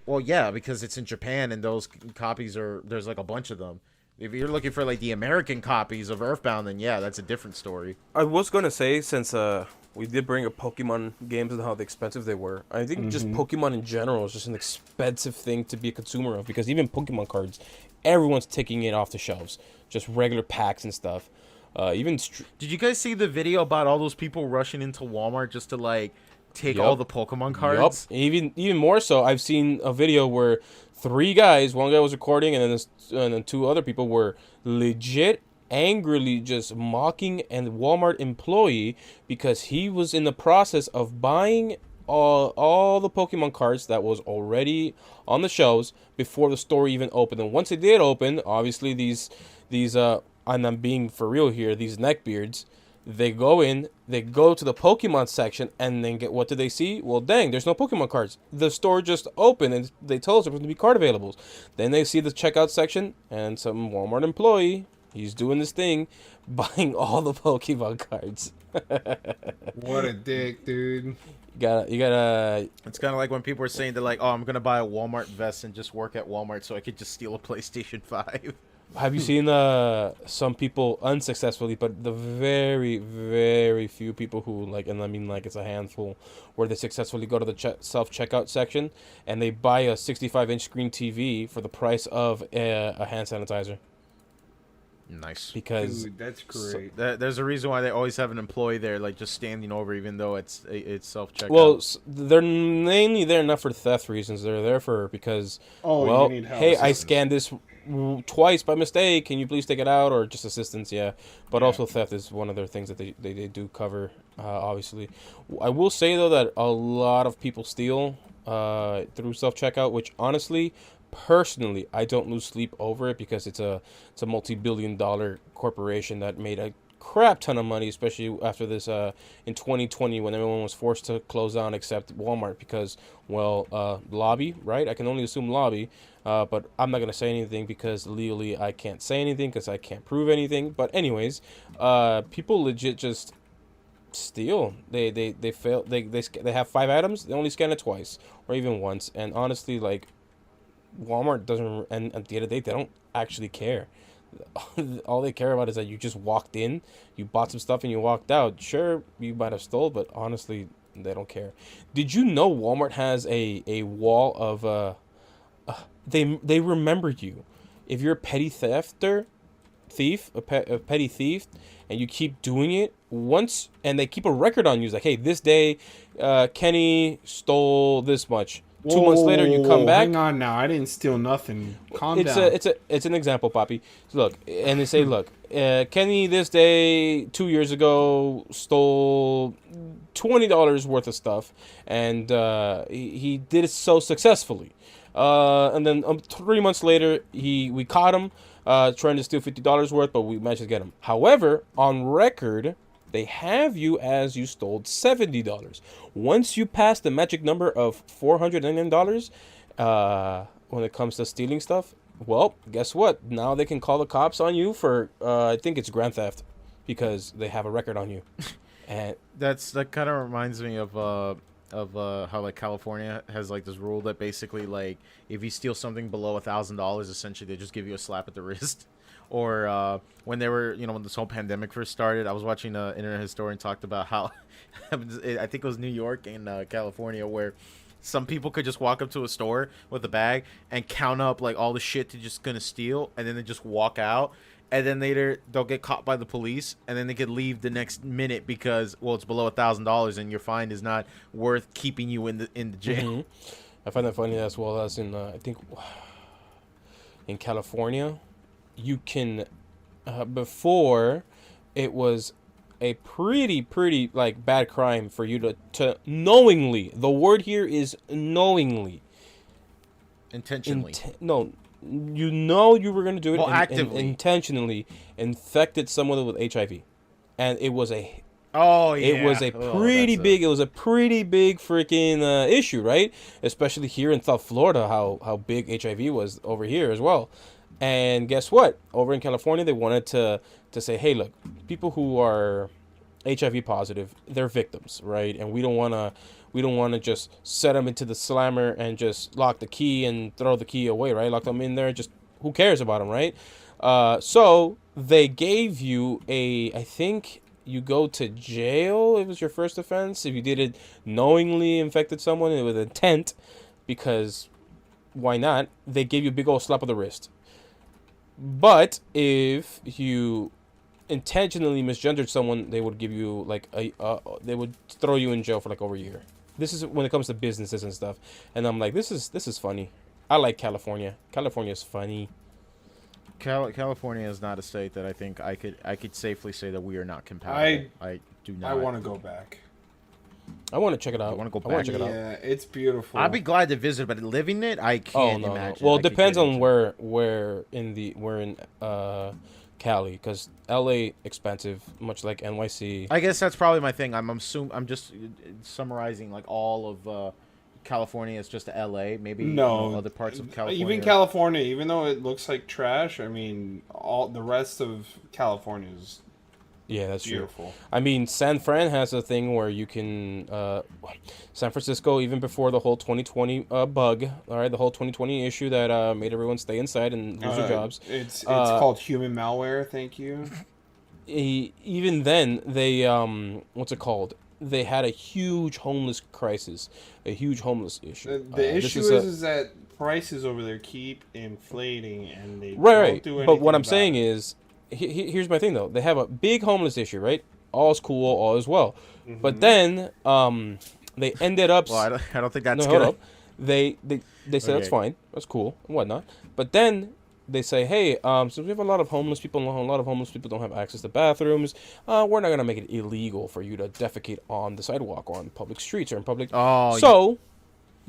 Well, yeah, because it's in Japan and those copies there's like a bunch of them. If you're looking for like the American copies of Earthbound, then yeah, that's a different story. I was gonna say, since we did bring up Pokemon games and how expensive they were, I think just Pokemon in general is just an expensive thing to be a consumer of, because even Pokemon cards, everyone's taking it off the shelves, just regular packs and stuff. Did you guys see the video about all those people rushing into Walmart just to like take all the Pokemon cards? Yup. Even more so, I've seen a video where 3 guys, one guy was recording, and then 2 other people were legit angrily just mocking a Walmart employee because he was in the process of buying all the Pokemon cards that was already on the shelves before the store even opened. And once it did open, obviously these and I'm being for real here, these neckbeards, they go to the Pokemon section, and then what do they see? Well, dang, there's no Pokemon cards. The store just opened, and they told us there was going to be card availables. Then they see the checkout section, and some Walmart employee, he's doing this thing, buying all the Pokemon cards. What a dick, dude. You gotta. It's kind of like when people are saying they're like, "Oh, I'm gonna buy a Walmart vest and just work at Walmart so I could just steal a PlayStation 5." Have you seen some people unsuccessfully, but the very, very few people who, like, and I mean like it's a handful, where they successfully go to the self-checkout section and they buy a 65-inch screen TV for the price of a hand sanitizer? Nice. Because Dude, that's great. There's a reason why they always have an employee there, like just standing over, even though it's self-checkout. Well, they're mainly there not for theft reasons. They're there because, you need help. hey, I scanned this twice by mistake. Can you please take it out? Or just assistance, yeah. But also theft is one of their things that they do cover, obviously. I will say, though, that a lot of people steal through self-checkout, which honestly, personally, I don't lose sleep over it, because it's a multi-billion-dollar corporation that made a crap ton of money, especially after this in 2020, when everyone was forced to close down except Walmart because, well, lobby, right? I can only assume lobby, but I'm not gonna say anything because legally I can't say anything because I can't prove anything. But anyways, people legit just steal. They fail. They have 5 items. They only scan it twice or even once. And honestly, like, Walmart doesn't, and at the end of the day, they don't actually care. All they care about is that you just walked in, you bought some stuff, and you walked out. Sure, you might have stole, but honestly, they don't care. Did you know Walmart has a wall of they remember you if you're a petty thief, a petty thief, and you keep doing it once, and they keep a record on you. It's like, hey, this day, Kenny stole this much. 2 months later, you come back. Hang on now, I didn't steal nothing. Calm down. It's an example, Poppy. Look, and they say, look, Kenny this day 2 years ago stole $20 worth of stuff, and he did it so successfully. And then 3 months later, we caught him trying to steal $50 worth, but we managed to get him. However, on record, they have you as you stole $70. Once you pass the magic number of $499, when it comes to stealing stuff, well, guess what? Now they can call the cops on you for, I think it's grand theft, because they have a record on you. And that kind of reminds me of how like California has like this rule that basically like if you steal something below $1,000, essentially they just give you a slap at the wrist. Or when they were, when this whole pandemic first started, I was watching an internet historian talked about how, I think it was New York and California, where some people could just walk up to a store with a bag and count up like all the shit they're just gonna steal, and then they just walk out, and then later they'll get caught by the police, and then they could leave the next minute because, well, it's below $1,000 and your fine is not worth keeping you in the jail. Mm-hmm. I find that funny as well as in I think in California. You can, before, it was a pretty like bad crime for you to knowingly. The word here is knowingly. Intentionally. You were going to do it. Well, actively. Intentionally infected someone with HIV, and it was a. Oh yeah. It was a pretty big. It was a pretty big freaking issue, right? Especially here in South Florida, how big HIV was over here as well. And guess what? Over in California, they wanted to say, hey, look, people who are HIV positive, they're victims, right? And we don't want to just set them into the slammer and just lock the key and throw the key away, right? Lock them in there, just who cares about them, right? So they gave you I think you go to jail if it was your first offense, if you did it knowingly infected someone with intent, because why not? They gave you a big old slap of the wrist. But if you intentionally misgendered someone, they would give you like they would throw you in jail for like over a year. This is when it comes to businesses and stuff. And I'm like, this is funny. I like California. California's funny. California is not a state that I think I could safely say that we are not compatible. I do not. I want to go back. I want to check it out. I want to go I want back. to check it out. Yeah, it's beautiful. I'd be glad to visit, but living it, I can't imagine. Well, it I could depends get on into. where in Cali, because LA expensive, much like NYC. I guess that's probably my thing. I'm just summarizing like all of California is just LA. Maybe No, other parts of California. Even California, even though it looks like trash, I mean, all the rest of California is Yeah, that's beautiful. true. I mean, San Fran has a thing where you can, San Francisco, even before the whole 2020 bug, all right, the whole 2020 issue that made everyone stay inside and lose their jobs. It's called human malware. Thank you. Even then, they, what's it called? They had a huge homeless crisis, a huge homeless issue. The issue is that prices over there keep inflating, and they right. don't do anything. But what I'm about saying it. is, here's my thing though. They have a big homeless issue, right? All's cool, all is well. Mm-hmm. But then, they ended up. Well, I don't think that's no, good. hold up. They say that's fine, that's cool and whatnot. But then they say, hey, since we have a lot of homeless people, and a lot of homeless people don't have access to bathrooms, we're not gonna make it illegal for you to defecate on the sidewalk or on public streets or in public. Oh, so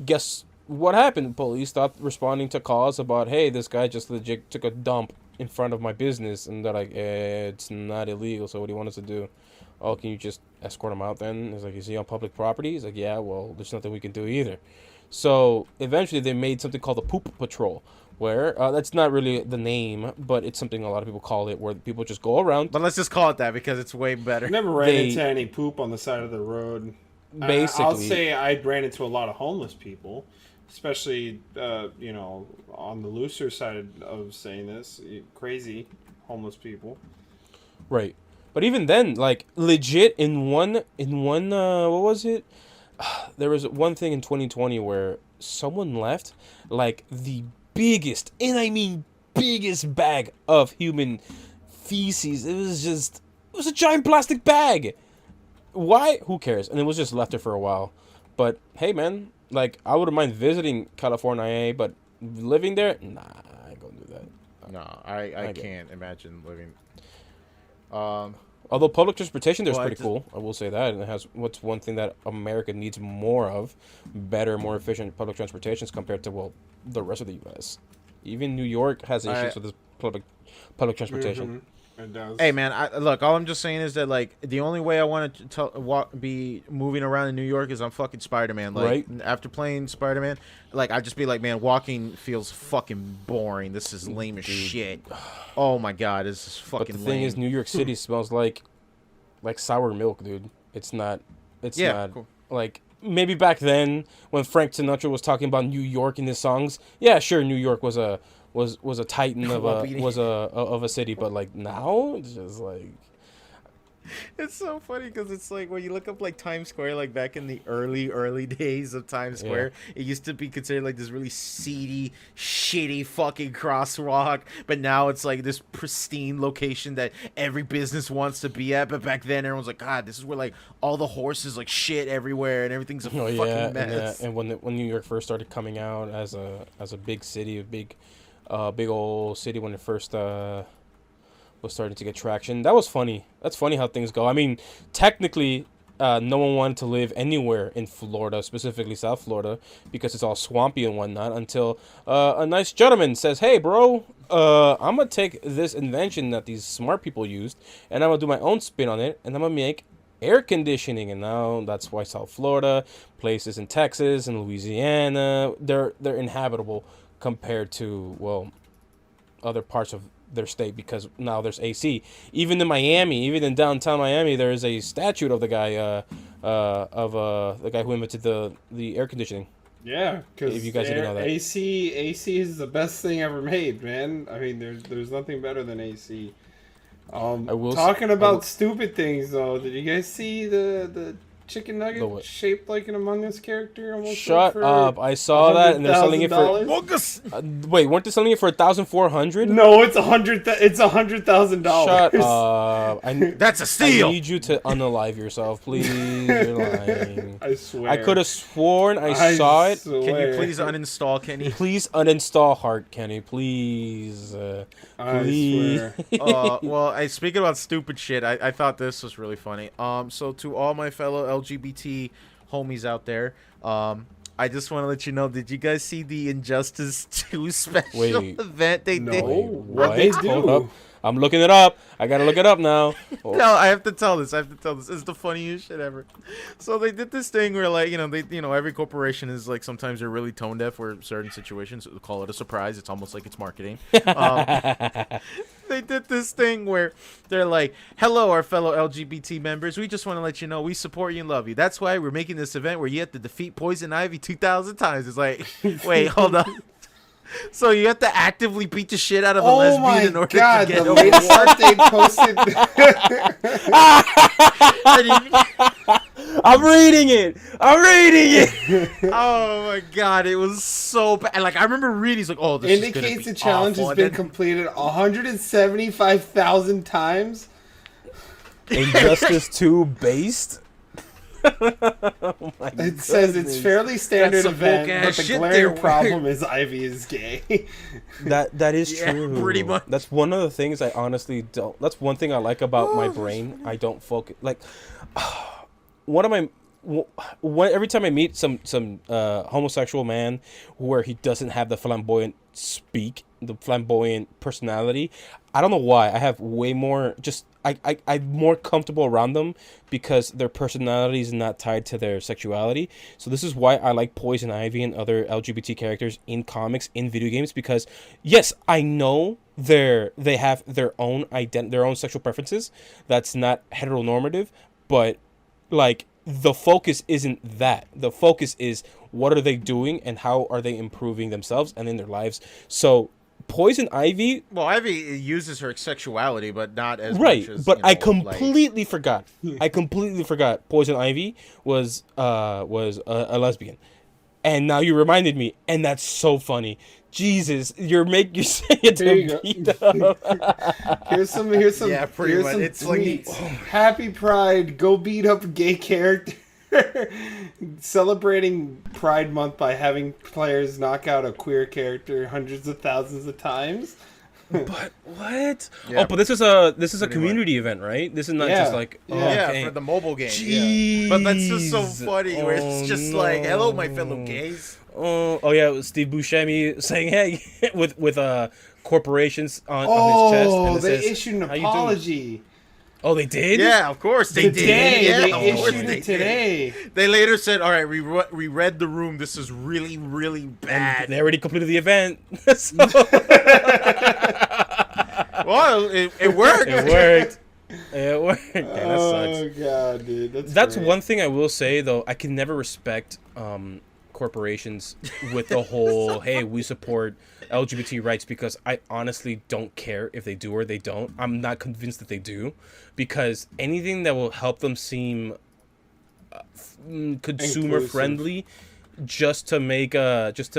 guess what happened? Police stopped responding to calls about, hey, this guy just legit took a dump in front of my business, and they're like, it's not illegal. So what do you want us to do? Oh, can you just escort him out then? It's like, is he on public property? He's like, yeah, well, there's nothing we can do either. So eventually they made something called the Poop Patrol, where that's not really the name, but it's something a lot of people call it, where people just go around. But let's just call it that because it's way better. I never ran into any poop on the side of the road. Basically, I'll say I ran into a lot of homeless people, especially on the looser side of saying this, crazy homeless people. Right. But even then, like, legit in one what was it? There was one thing in 2020 where someone left like the biggest, and I mean biggest, bag of human feces. It was a giant plastic bag. Why? Who cares? And it was just left there for a while. But hey, man, like, I wouldn't mind visiting California, but living there, nah, I ain't gonna do that. No, I can't imagine living. Although public transportation there's Well, pretty cool, I will say that, and it has what's one thing that America needs more of: better, more efficient public transportations compared to the rest of the U.S. Even New York has issues with this public transportation. Mm-hmm. It does. Hey man, look. All I'm just saying is that like the only way I want to be moving around in New York is I'm fucking Spider-Man. Like, right. After playing Spider-Man, like I'd just be like, man, walking feels fucking boring. This is lame as shit. Oh my god, this is fucking. But the thing is, New York City smells like sour milk, dude. It's not. It's not cool. like maybe back then when Frank Sinatra was talking about New York in his songs. Yeah, sure, New York was a titan of a city, but like now it's just like. It's so funny because it's like when you look up like Times Square, like back in the early days of Times Square, it used to be considered like this really seedy, shitty fucking crosswalk. But now it's like this pristine location that every business wants to be at. But back then, everyone's like, God, this is where like all the horses like shit everywhere and evering's a fucking mess. And when New York first started coming out as a big city, a big old city when it first was starting to get traction. That was funny. That's funny how things go. I mean, technically, no one wanted to live anywhere in Florida, specifically South Florida, because it's all swampy and whatnot, until a nice gentleman says, hey, bro, I'm going to take this invention that these smart people used, and I'm going to do my own spin on it, and I'm going to make air conditioning. And now that's why South Florida, places in Texas and Louisiana, they're inhabitable compared to, other parts of their state, because now there's AC. Even in Miami, even in downtown Miami, there is a statue of the guy, the guy who invented the air conditioning. Yeah, because If you guys didn't know that. AC is the best thing ever made, man. I mean, there's nothing better than AC. Talking about stupid things though, did you guys see the chicken nugget shaped like an Among Us character? Almost Shut up! I saw that, and they're selling it for. Wait, weren't they selling it for $1,400? No, it's $100,000. Shut up! That's a steal. I need you to unalive yourself, please. You're lying. I swear. I could have sworn I saw it. Swear. Can you please uninstall Kenny? Please uninstall Heart, Kenny. Please. Please. Well, speaking about stupid shit, I thought this was really funny. So to all my fellow LGBT homies out there, I just want to let you know, did you guys see the Injustice 2 special event they did? What they do? Hold up. I'm looking it up. I gotta look it up now. No, I have to tell this. It's the funniest shit ever. So they did this thing where, like, every corporation is like, sometimes they're really tone deaf for certain situations. We'll call it a surprise. It's almost like it's marketing. They did this thing where they're like, "Hello, our fellow LGBT members. We just want to let you know we support you and love you. That's why we're making this event where you have to defeat Poison Ivy 2,000 times." It's like, wait, hold on. So you have to actively beat the shit out of a lesbian in order to get the latest update posted. I'm reading it. Oh my god, it was so bad. Like, I remember reading, it's like, oh, this indicates the challenge has been completed 175,000 times. Injustice 2 based. It says it's fairly standard event, but the glaring problem is Ivy is gay. That is true. Pretty much. That's one of the things I honestly don't. That's one thing I like about my brain. I don't focus. Like, every time I meet some homosexual man where he doesn't have the flamboyant personality, I don't know why. I have way more I'm more comfortable around them because their personality is not tied to their sexuality. So this is why I like Poison Ivy and other LGBT characters in comics, in video games, because yes, I know they have their own their own sexual preferences. That's not heteronormative, but like, the focus isn't that. The focus is, what are they doing and how are they improving themselves and in their lives. So Poison Ivy, well, Ivy uses her sexuality, but not as right. much as, but I completely forgot. I completely forgot Poison Ivy was a lesbian, and now you reminded me, and that's so funny. Jesus, you're saying it to beat up. Here's some. Yeah, pretty much. It's like, Happy Pride. Go beat up a gay character. Celebrating Pride Month by having players knock out a queer character hundreds of thousands of times. But what? Yeah, but this is a community event, right? This is not just like for the mobile game. Jeez. Yeah. But that's just so funny. Where it's just like, hello, my fellow gays. Oh yeah, it was Steve Buscemi saying, "Hey," with corporations on his chest. And they issued an apology. Oh, they did? Yeah, of course they did. Yeah, they issued it today. They later said, "All right, we read the room. This is really, really bad." And they already completed the event. Well, it worked. It worked. Yeah, that sucks. Oh god, dude, that's great. one thing I will say though. I can never respect corporations with the whole "hey, we support LGBT rights," because I honestly don't care if they do or they don't. I'm not convinced that they do, because anything that will help them seem consumer friendly, just to make just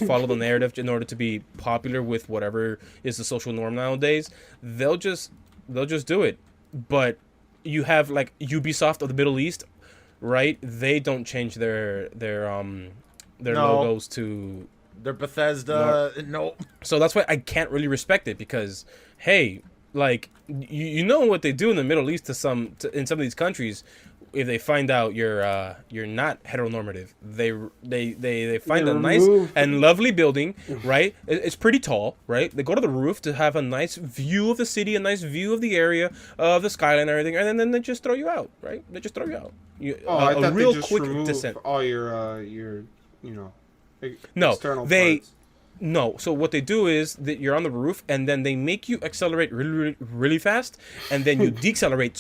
follow the narrative in order to be popular with whatever is the social norm nowadays, they'll just do it. But you have like Ubisoft of the Middle East, right? They don't change their logos to their Bethesda. No. So that's why I can't really respect it, because hey, like you know what they do in the Middle East in some of these countries. If they find out you're not heteronormative, they find a nice and lovely building, right? It's pretty tall, right? They go to the roof to have a nice view of the city, a nice view of the area, of the skyline and everything, and then they just throw you out, right? They just throw you out. I thought real they just quick removed descent. all your external they parts. No. So what they do is that you're on the roof, and then they make you accelerate really, really, really fast, and then you decelerate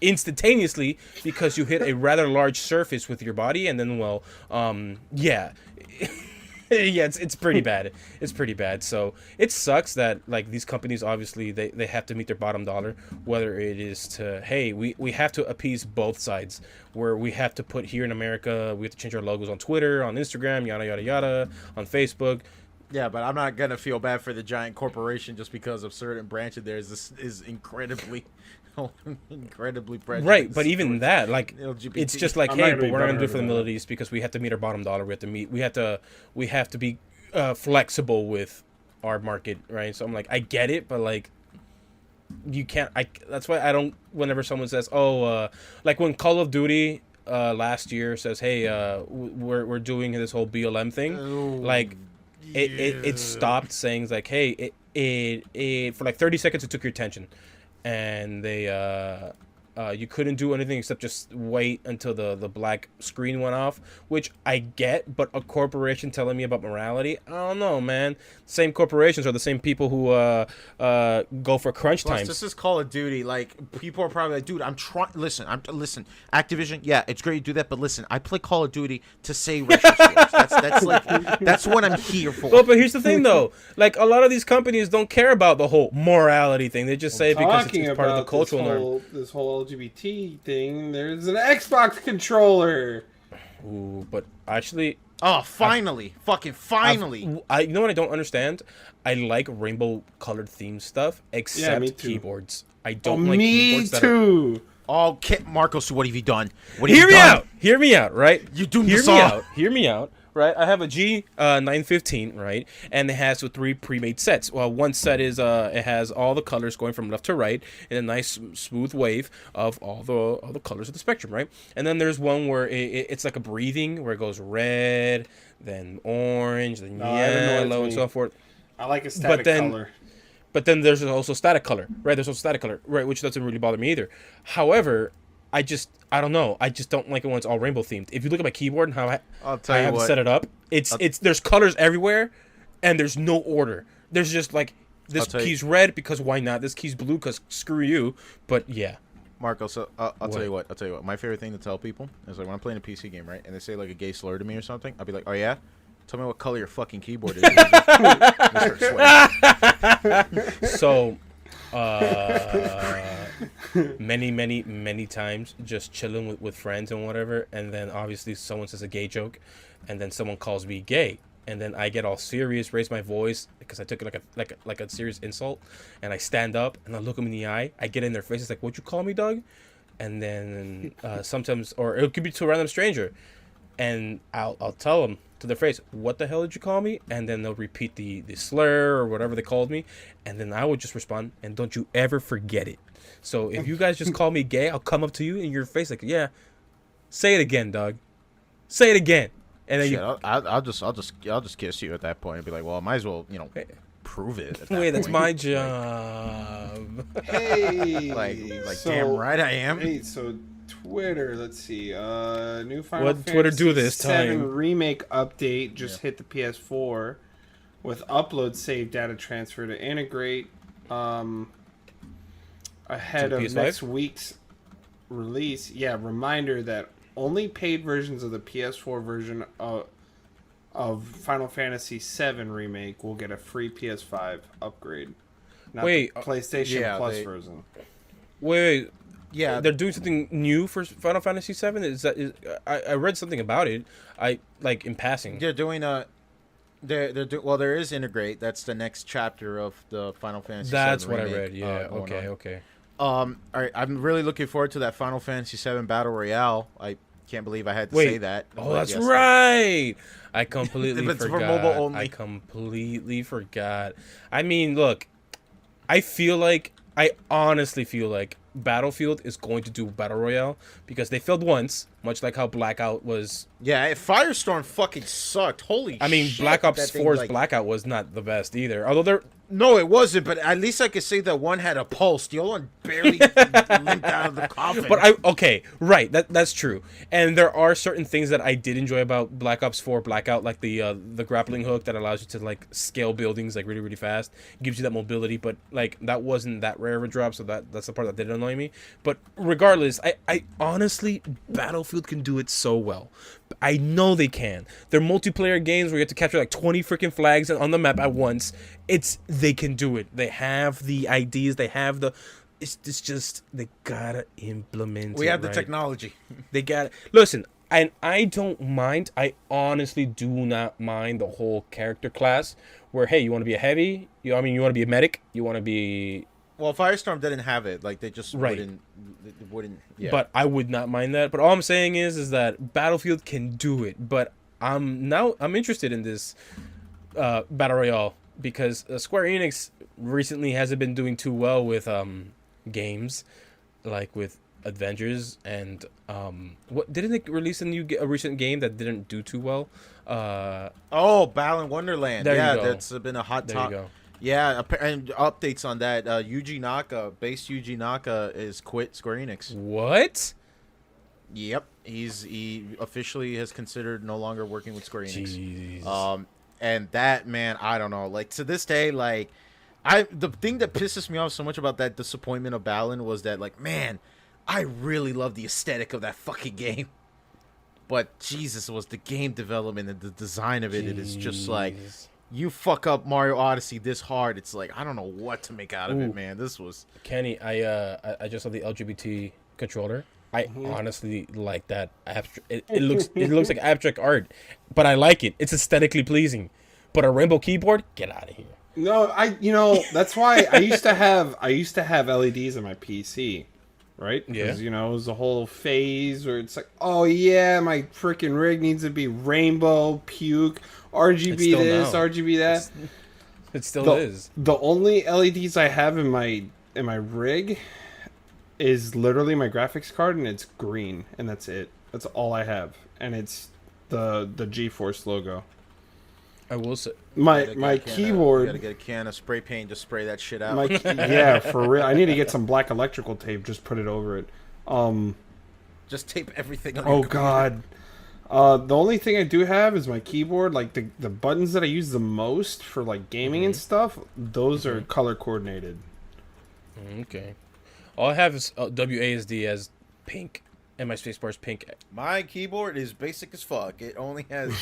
instantaneously because you hit a rather large surface with your body, and then yeah. Yeah, it's pretty bad. It's pretty bad. So it sucks that like these companies obviously they have to meet their bottom dollar, whether it is to hey we have to appease both sides, where we have to put here in America we have to change our logos on Twitter, on Instagram, yada yada yada, on Facebook. Yeah, but I'm not gonna feel bad for the giant corporation just because of certain branch of theirs. This is incredibly, incredibly prejudiced. Right, but even that, like, LGBT. it's just like, I'm not hey, gonna but be we're not gonna do butthurt it for the about Middle East because we have to meet our bottom dollar. We have to be flexible with our market, right? So I'm like, I get it, but like, you can't. That's why I don't. Whenever someone says, like when Call of Duty last year says, hey, we're doing this whole BLM thing, like. It stopped saying like, hey, it for like 30 seconds it took your attention, and they you couldn't do anything except just wait until the black screen went off, which I get, but a corporation telling me about morality, I don't know, man. Same corporations are the same people who go for crunch Plus, times. this is Call of Duty. Like, people are probably like, dude, I'm trying. Listen, Activision, yeah, it's great you do that, but listen, I play Call of Duty to say racial slurs. That's like, that's what I'm here for. Well, but here's the thing, though. Like, a lot of these companies don't care about the whole morality thing. They just say it because it's part of the cultural norm. This whole LGBT thing, there's an Xbox controller. Ooh, but actually, Oh, finally. Fucking finally. you know what I don't understand? I like rainbow colored theme stuff, except me too. keyboards. I don't like Me keyboards that are... too. Oh, Marcos, what have you done? Hear me out. Hear me out, right? You doomed Hear us me all. out. Hear me out. Right, I have a G 915, right, and it has 3 pre-made sets. Well, one set is it has all the colors going from left to right in a nice smooth wave of all the colors of the spectrum, right? And then there's one where it's like a breathing, where it goes red, then orange, then yellow, and so forth. I like a static color. But then there's also static color, right? There's also static color, right, which doesn't really bother me either. However, I don't know. I just don't like it when it's all rainbow themed. If you look at my keyboard and how I have set it up, it's there's colors everywhere, and there's no order. There's just like this key's red because why not? This key's blue because screw you. But yeah, Marco. So I'll tell you what. I'll tell you what. My favorite thing to tell people is like when I'm playing a PC game, right, and they say like a gay slur to me or something, I'll be like, oh yeah. Tell me what color your fucking keyboard is. So, many times just chilling with friends and whatever, and then obviously someone says a gay joke, and then someone calls me gay, and then I get all serious, raise my voice because I took it like a serious insult, and I stand up and I look them in the eye. I get in their faces like, "What'd you call me, Doug?" And then sometimes, or it could be to a random stranger, and I'll tell them to their face, what the hell did you call me? And then they'll repeat the slur or whatever they called me, and then I would just respond, and don't you ever forget it. So if you guys just call me gay, I'll come up to you in your face like, yeah, say it again, dog. Say it again. And then Shit, I'll just kiss you at that point and be like, well, I might as well, prove it. At that wait, that's point. my job. Hey, like damn right I am. Hey, so Twitter, let's see. New Final What Fantasy Twitter do this 7 time? remake update just hit the PS4 with upload save data transfer to integrate ahead To of PS5? next week's release. Yeah, reminder that only paid versions of the PS4 version of Final Fantasy 7 remake will get a free PS5 upgrade. Not Wait, the PlayStation yeah, Plus they- version. Wait, Yeah, they're doing something new for Final Fantasy VII. I read something about it. I like in passing. they're doing a. Well, there is integrate. That's the next chapter of the Final Fantasy. That's VII what I remake, read. Yeah. going on. Okay. All right, I'm really looking forward to that Final Fantasy VII Battle Royale. I can't believe I had to Wait. say that. Oh, but that's yes, right. I completely If it's for forgot. mobile only. I completely forgot. I mean, look, I honestly feel like Battlefield is going to do Battle Royale because they failed once, much like how Blackout was. Yeah, Firestorm fucking sucked. Holy I mean, shit, Black Ops that thing, 4's like- Blackout was not the best either. Although No, it wasn't. But at least I could say that one had a pulse. The other one barely limped out of the coffin. But okay, right, that's true. And there are certain things that I did enjoy about Black Ops 4 Blackout, like the grappling hook that allows you to like scale buildings like really really fast, gives you that mobility. But like that wasn't that rare of a drop, so that's the part that did annoy me. But regardless, I honestly, Battlefield can do it so well. I know they can. They're multiplayer games where you have to capture like 20 freaking flags on the map at once. They can do it. They have the ideas. They have the. It's just they gotta implement. We have the right. technology. They gotta listen. And I don't mind. I honestly do not mind the whole character class. Where hey, you want to be a heavy? You want to be a medic? You want to be. Well, Firestorm didn't have it. Like they just right. wouldn't. Yeah. But I would not mind that. But all I'm saying is that Battlefield can do it. But I'm interested in this battle royale because Square Enix recently hasn't been doing too well with games like with Avengers and what didn't they release a recent game that didn't do too well? Balan Wonderland. Yeah, that's been a hot topic. There you go. Yeah, and updates on that. Yuji Naka is quit Square Enix. What? Yep, he officially has considered no longer working with Square Enix. Jeez. And that, man, I don't know. Like to this day, like the thing that pisses me off so much about that disappointment of Balan was that, like, man, I really love the aesthetic of that fucking game. But Jesus, was the game development and the design of it. It is just like. You fuck up Mario Odyssey this hard, it's like I don't know what to make out of it, man. This was Kenny. I just saw the LGBT controller. I honestly like that. It looks like abstract art, but I like it. It's aesthetically pleasing. But a rainbow keyboard, get out of here. No, that's why I used to have LEDs on my PC, right? Yeah. Because it was a whole phase where it's like, oh yeah, my freaking rig needs to be rainbow, puke. RGB this, now. RGB that. It still is. The only LEDs I have in my rig is literally my graphics card, and it's green, and that's it. That's all I have, and it's the GeForce logo. I will say my keyboard. Gotta get a can of spray paint, just spray that shit out. Yeah, for real. I need to get some black electrical tape. Just put it over it. Just tape everything on. Oh God. The only thing I do have is my keyboard. Like the buttons that I use the most for like gaming and stuff, those are color coordinated. Okay. All I have is WASD as pink, and my spacebar is pink. My keyboard is basic as fuck. It only has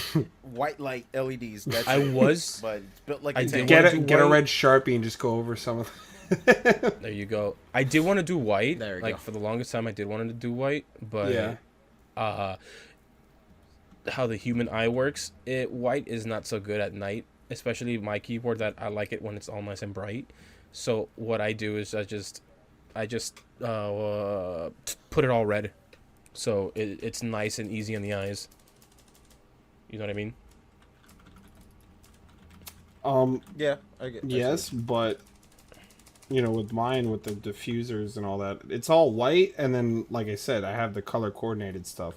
white light LEDs. That's but it's built like I a did tank. Get a red Sharpie and just go over some of. There you go. I did want to do white. There you go. For the longest time, I did want to do white, but yeah. How the human eye works, white is not so good at night, especially my keyboard. That I like it when it's all nice and bright. So what I do is I just put it all red, so it's nice and easy on the eyes. You know what I mean? Yeah, I get. Yes, but with mine, with the diffusers and all that, it's all white, and then like I said, I have the color coordinated stuff.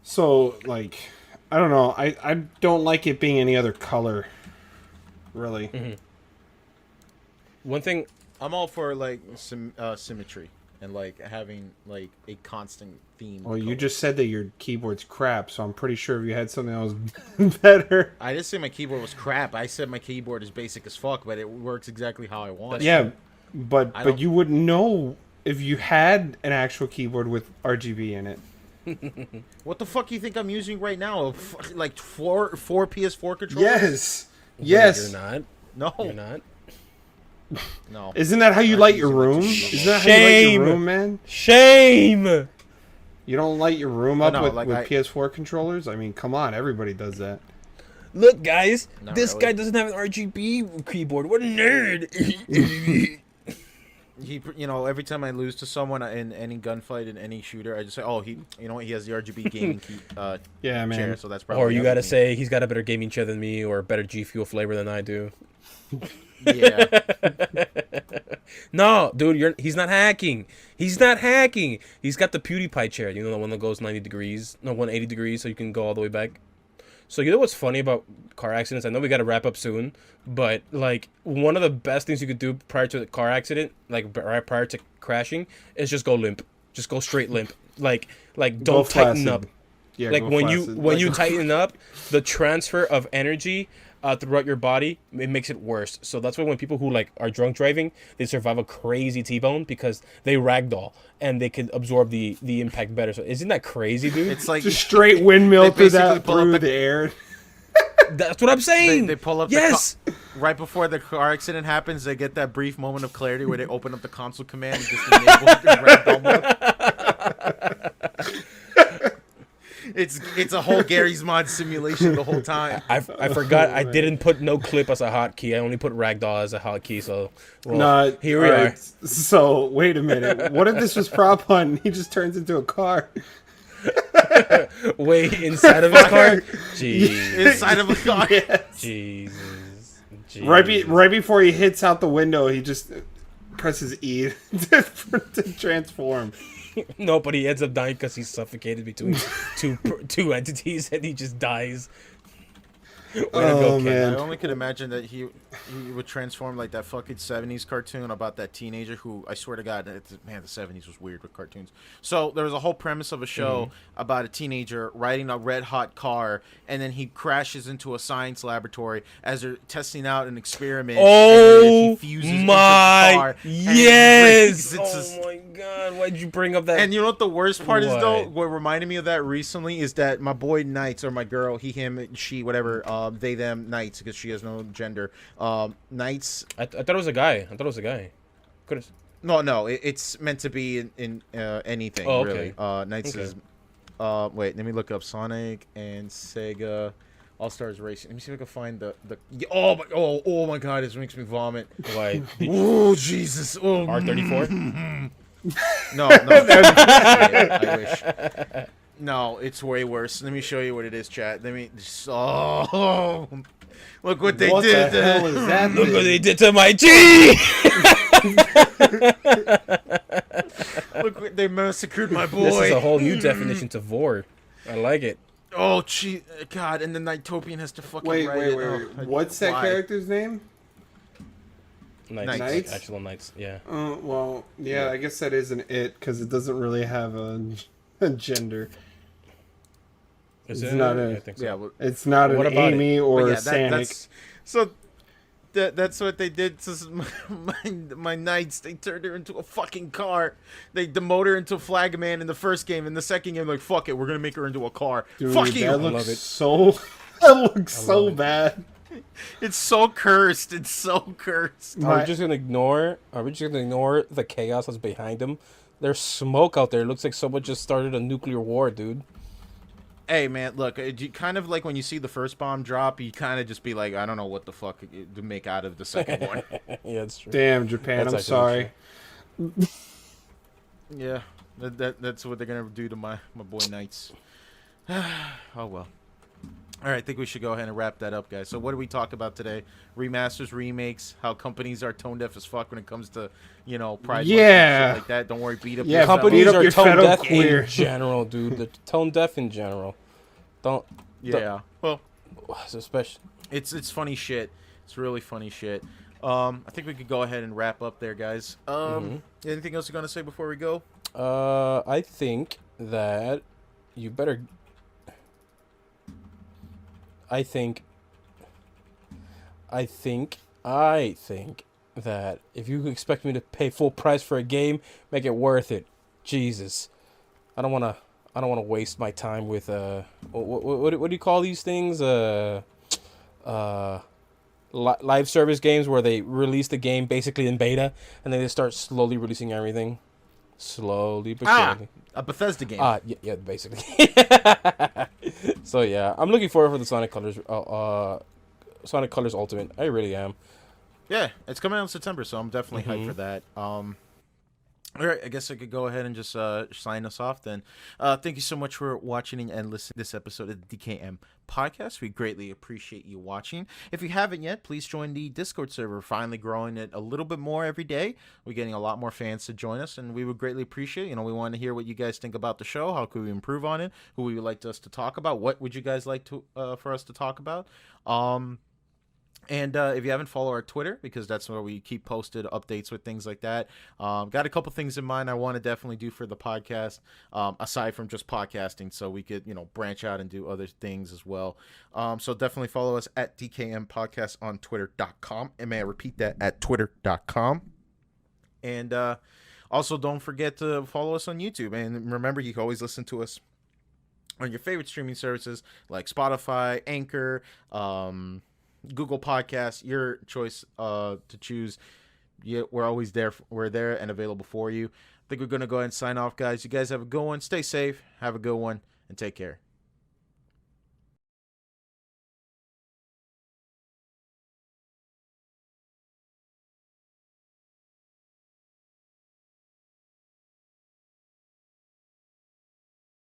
So, like, I don't know. I don't like it being any other color, really. Mm-hmm. One thing... I'm all for, like, symmetry and, like, having, like, a constant theme. Well, you just said that your keyboard's crap, so I'm pretty sure if you had something that was better... I didn't say my keyboard was crap. I said my keyboard is basic as fuck, but it works exactly how I want it. Yeah, but you wouldn't know if you had an actual keyboard with RGB in it. What the fuck you think I'm using right now? Like four PS4 controllers? Yes. Yes. You're not. No. You're not. No. Isn't that how you light your room? Isn't that how you light your room, man? Shame. You don't light your room up with like PS4 controllers? I mean, come on, everybody does that. Look, guys, Not this really. guy doesn't have an RGB keyboard. What a nerd. Every time I lose to someone in any gunfight, in any shooter, I just say, oh, he has the RGB gaming Yeah, man. chair, so that's probably. Or you gotta say he's got a better gaming chair than me, or a better G Fuel flavor than I do. Yeah. No, dude, he's not hacking. He's not hacking. He's got the PewDiePie chair. You know, the one that goes 90 degrees, no, 180 degrees, so you can go all the way back. So you know what's funny about car accidents? I know we got to wrap up soon, but like one of the best things you could do prior to the car accident, like right prior to crashing, is just go limp. Just go straight limp. Like don't tighten up. Yeah, Like when you like, tighten up, the transfer of energy throughout your body, it makes it worse. So that's why when people who like are drunk driving, they survive a crazy T-bone because they ragdoll and they can absorb the impact better. So isn't that crazy, dude? It's like just straight windmill they basically through the air. That's what I'm saying. they pull up. Yes. Right before the car accident happens, they get that brief moment of clarity where they open up the console command and just enable ragdoll mode. It's a whole Gary's Mod simulation the whole time. I forgot I didn't put no clip as a hotkey. I only put ragdoll as a hotkey. So here we are. So wait a minute. What if this was prop hunt and he just turns into a car? Wait, inside of a car? Jeez. Inside of a car. Yes. Jesus. Right before he hits out the window, he just presses E to transform. No, but he ends up dying because he's suffocated between two entities, and he just dies. Man. I only could imagine that he would transform like that fucking 70s cartoon about that teenager who, I swear to God, man, the 70s was weird with cartoons. So there was a whole premise of a show about a teenager riding a red hot car, and then he crashes into a science laboratory as they're testing out an experiment. Oh and he fuses into the my car, yes! and Oh my God! Why'd you bring up that? And you know what the worst part is though? What? What reminded me of that recently is that my boy Knights, or my girl, he, him, she, whatever, they, them, Knights, because she has no gender. Knights. I thought it was a guy. Could have. No, it's meant to be in anything, Oh, okay. really. Knights Okay. is. Wait, let me look up Sonic and Sega All Stars Racing. Let me see if I can find the. Oh my God! This makes me vomit. Why? Oh Jesus! Oh. R34. No. I wish. No, it's way worse. Let me show you what it is, chat. Let me. Oh, look what they What did. the hell is that? Look what they did to my G. Look what they massacred my boy. This is a whole new definition to vor. I like it. Oh, gee, God! And the Nighttopian has to fucking Wait. write it. What's that character's name? Knights. Knights? Actual knights. Yeah. Well, yeah, I guess that isn't it because it doesn't really have a gender. Is It's it? not I a- think so. Yeah. Well, It's not What an about Amy it? or but a yeah, Sanic. that's what they did to my Knights. They turned her into a fucking car. They demoted her into a flag man in the first game. In the second game, like, fuck it, we're gonna make her into a car. Dude, Fuck you. that love looks it. so. That looks so love it. bad. It's so cursed. It's so cursed. Are we just gonna ignore? Are we just gonna ignore the chaos that's behind them? There's smoke out there. It looks like someone just started a nuclear war, dude. Hey man, look, you kind of like when you see the first bomb drop, you kind of just be like, I don't know what the fuck to make out of the second one. Yeah, that's true. Damn, Japan. That's I'm actually sorry. Yeah, that's what they're gonna do to my boy Knights. Oh well. All right, I think we should go ahead and wrap that up, guys. So what did we talk about today? Remasters, remakes, how companies are tone deaf as fuck when it comes to, Pride Month and Yeah. shit like that. Don't worry, beat up Yeah, your fellow. Companies beat up are your tone fellow deaf queer. in general, dude. They're tone deaf in general. Don't. Yeah. Well, Especially. it's funny shit. It's really funny shit. I think we could go ahead and wrap up there, guys. Anything else you're gonna say before we go? I think that you better. I think that if you expect me to pay full price for a game, make it worth it. Jesus, I don't wanna waste my time with what do you call these things? Live service games where they release the game basically in beta and then they start slowly releasing everything, slowly but surely. A Bethesda game. Yeah, basically. So yeah, I'm looking forward for the Sonic Colors Ultimate. I really am. Yeah, it's coming out in September, so I'm definitely hyped for that. All right, I guess I could go ahead and just sign us off then. Thank you so much for watching and listening to this episode of the DKM podcast. We greatly appreciate you watching. If you haven't yet, please join the Discord server. We're finally growing it a little bit more every day. We're getting a lot more fans to join us, and we would greatly appreciate. We want to hear what you guys think about the show. How could we improve on it? Who would you like us to talk about? What would you guys like to for us to talk about? And if you haven't, follow our Twitter, because that's where we keep posted updates with things like that. Got a couple things in mind I want to definitely do for the podcast, aside from just podcasting, so we could, branch out and do other things as well. So definitely follow us at DKM Podcast on Twitter.com. And may I repeat that, at Twitter.com. And also don't forget to follow us on YouTube. And remember, you can always listen to us on your favorite streaming services like Spotify, Anchor, Google Podcasts, your choice to choose. Yeah, we're always there. We're there and available for you. I think we're going to go ahead and sign off, guys. You guys have a good one. Stay safe. Have a good one. And take care.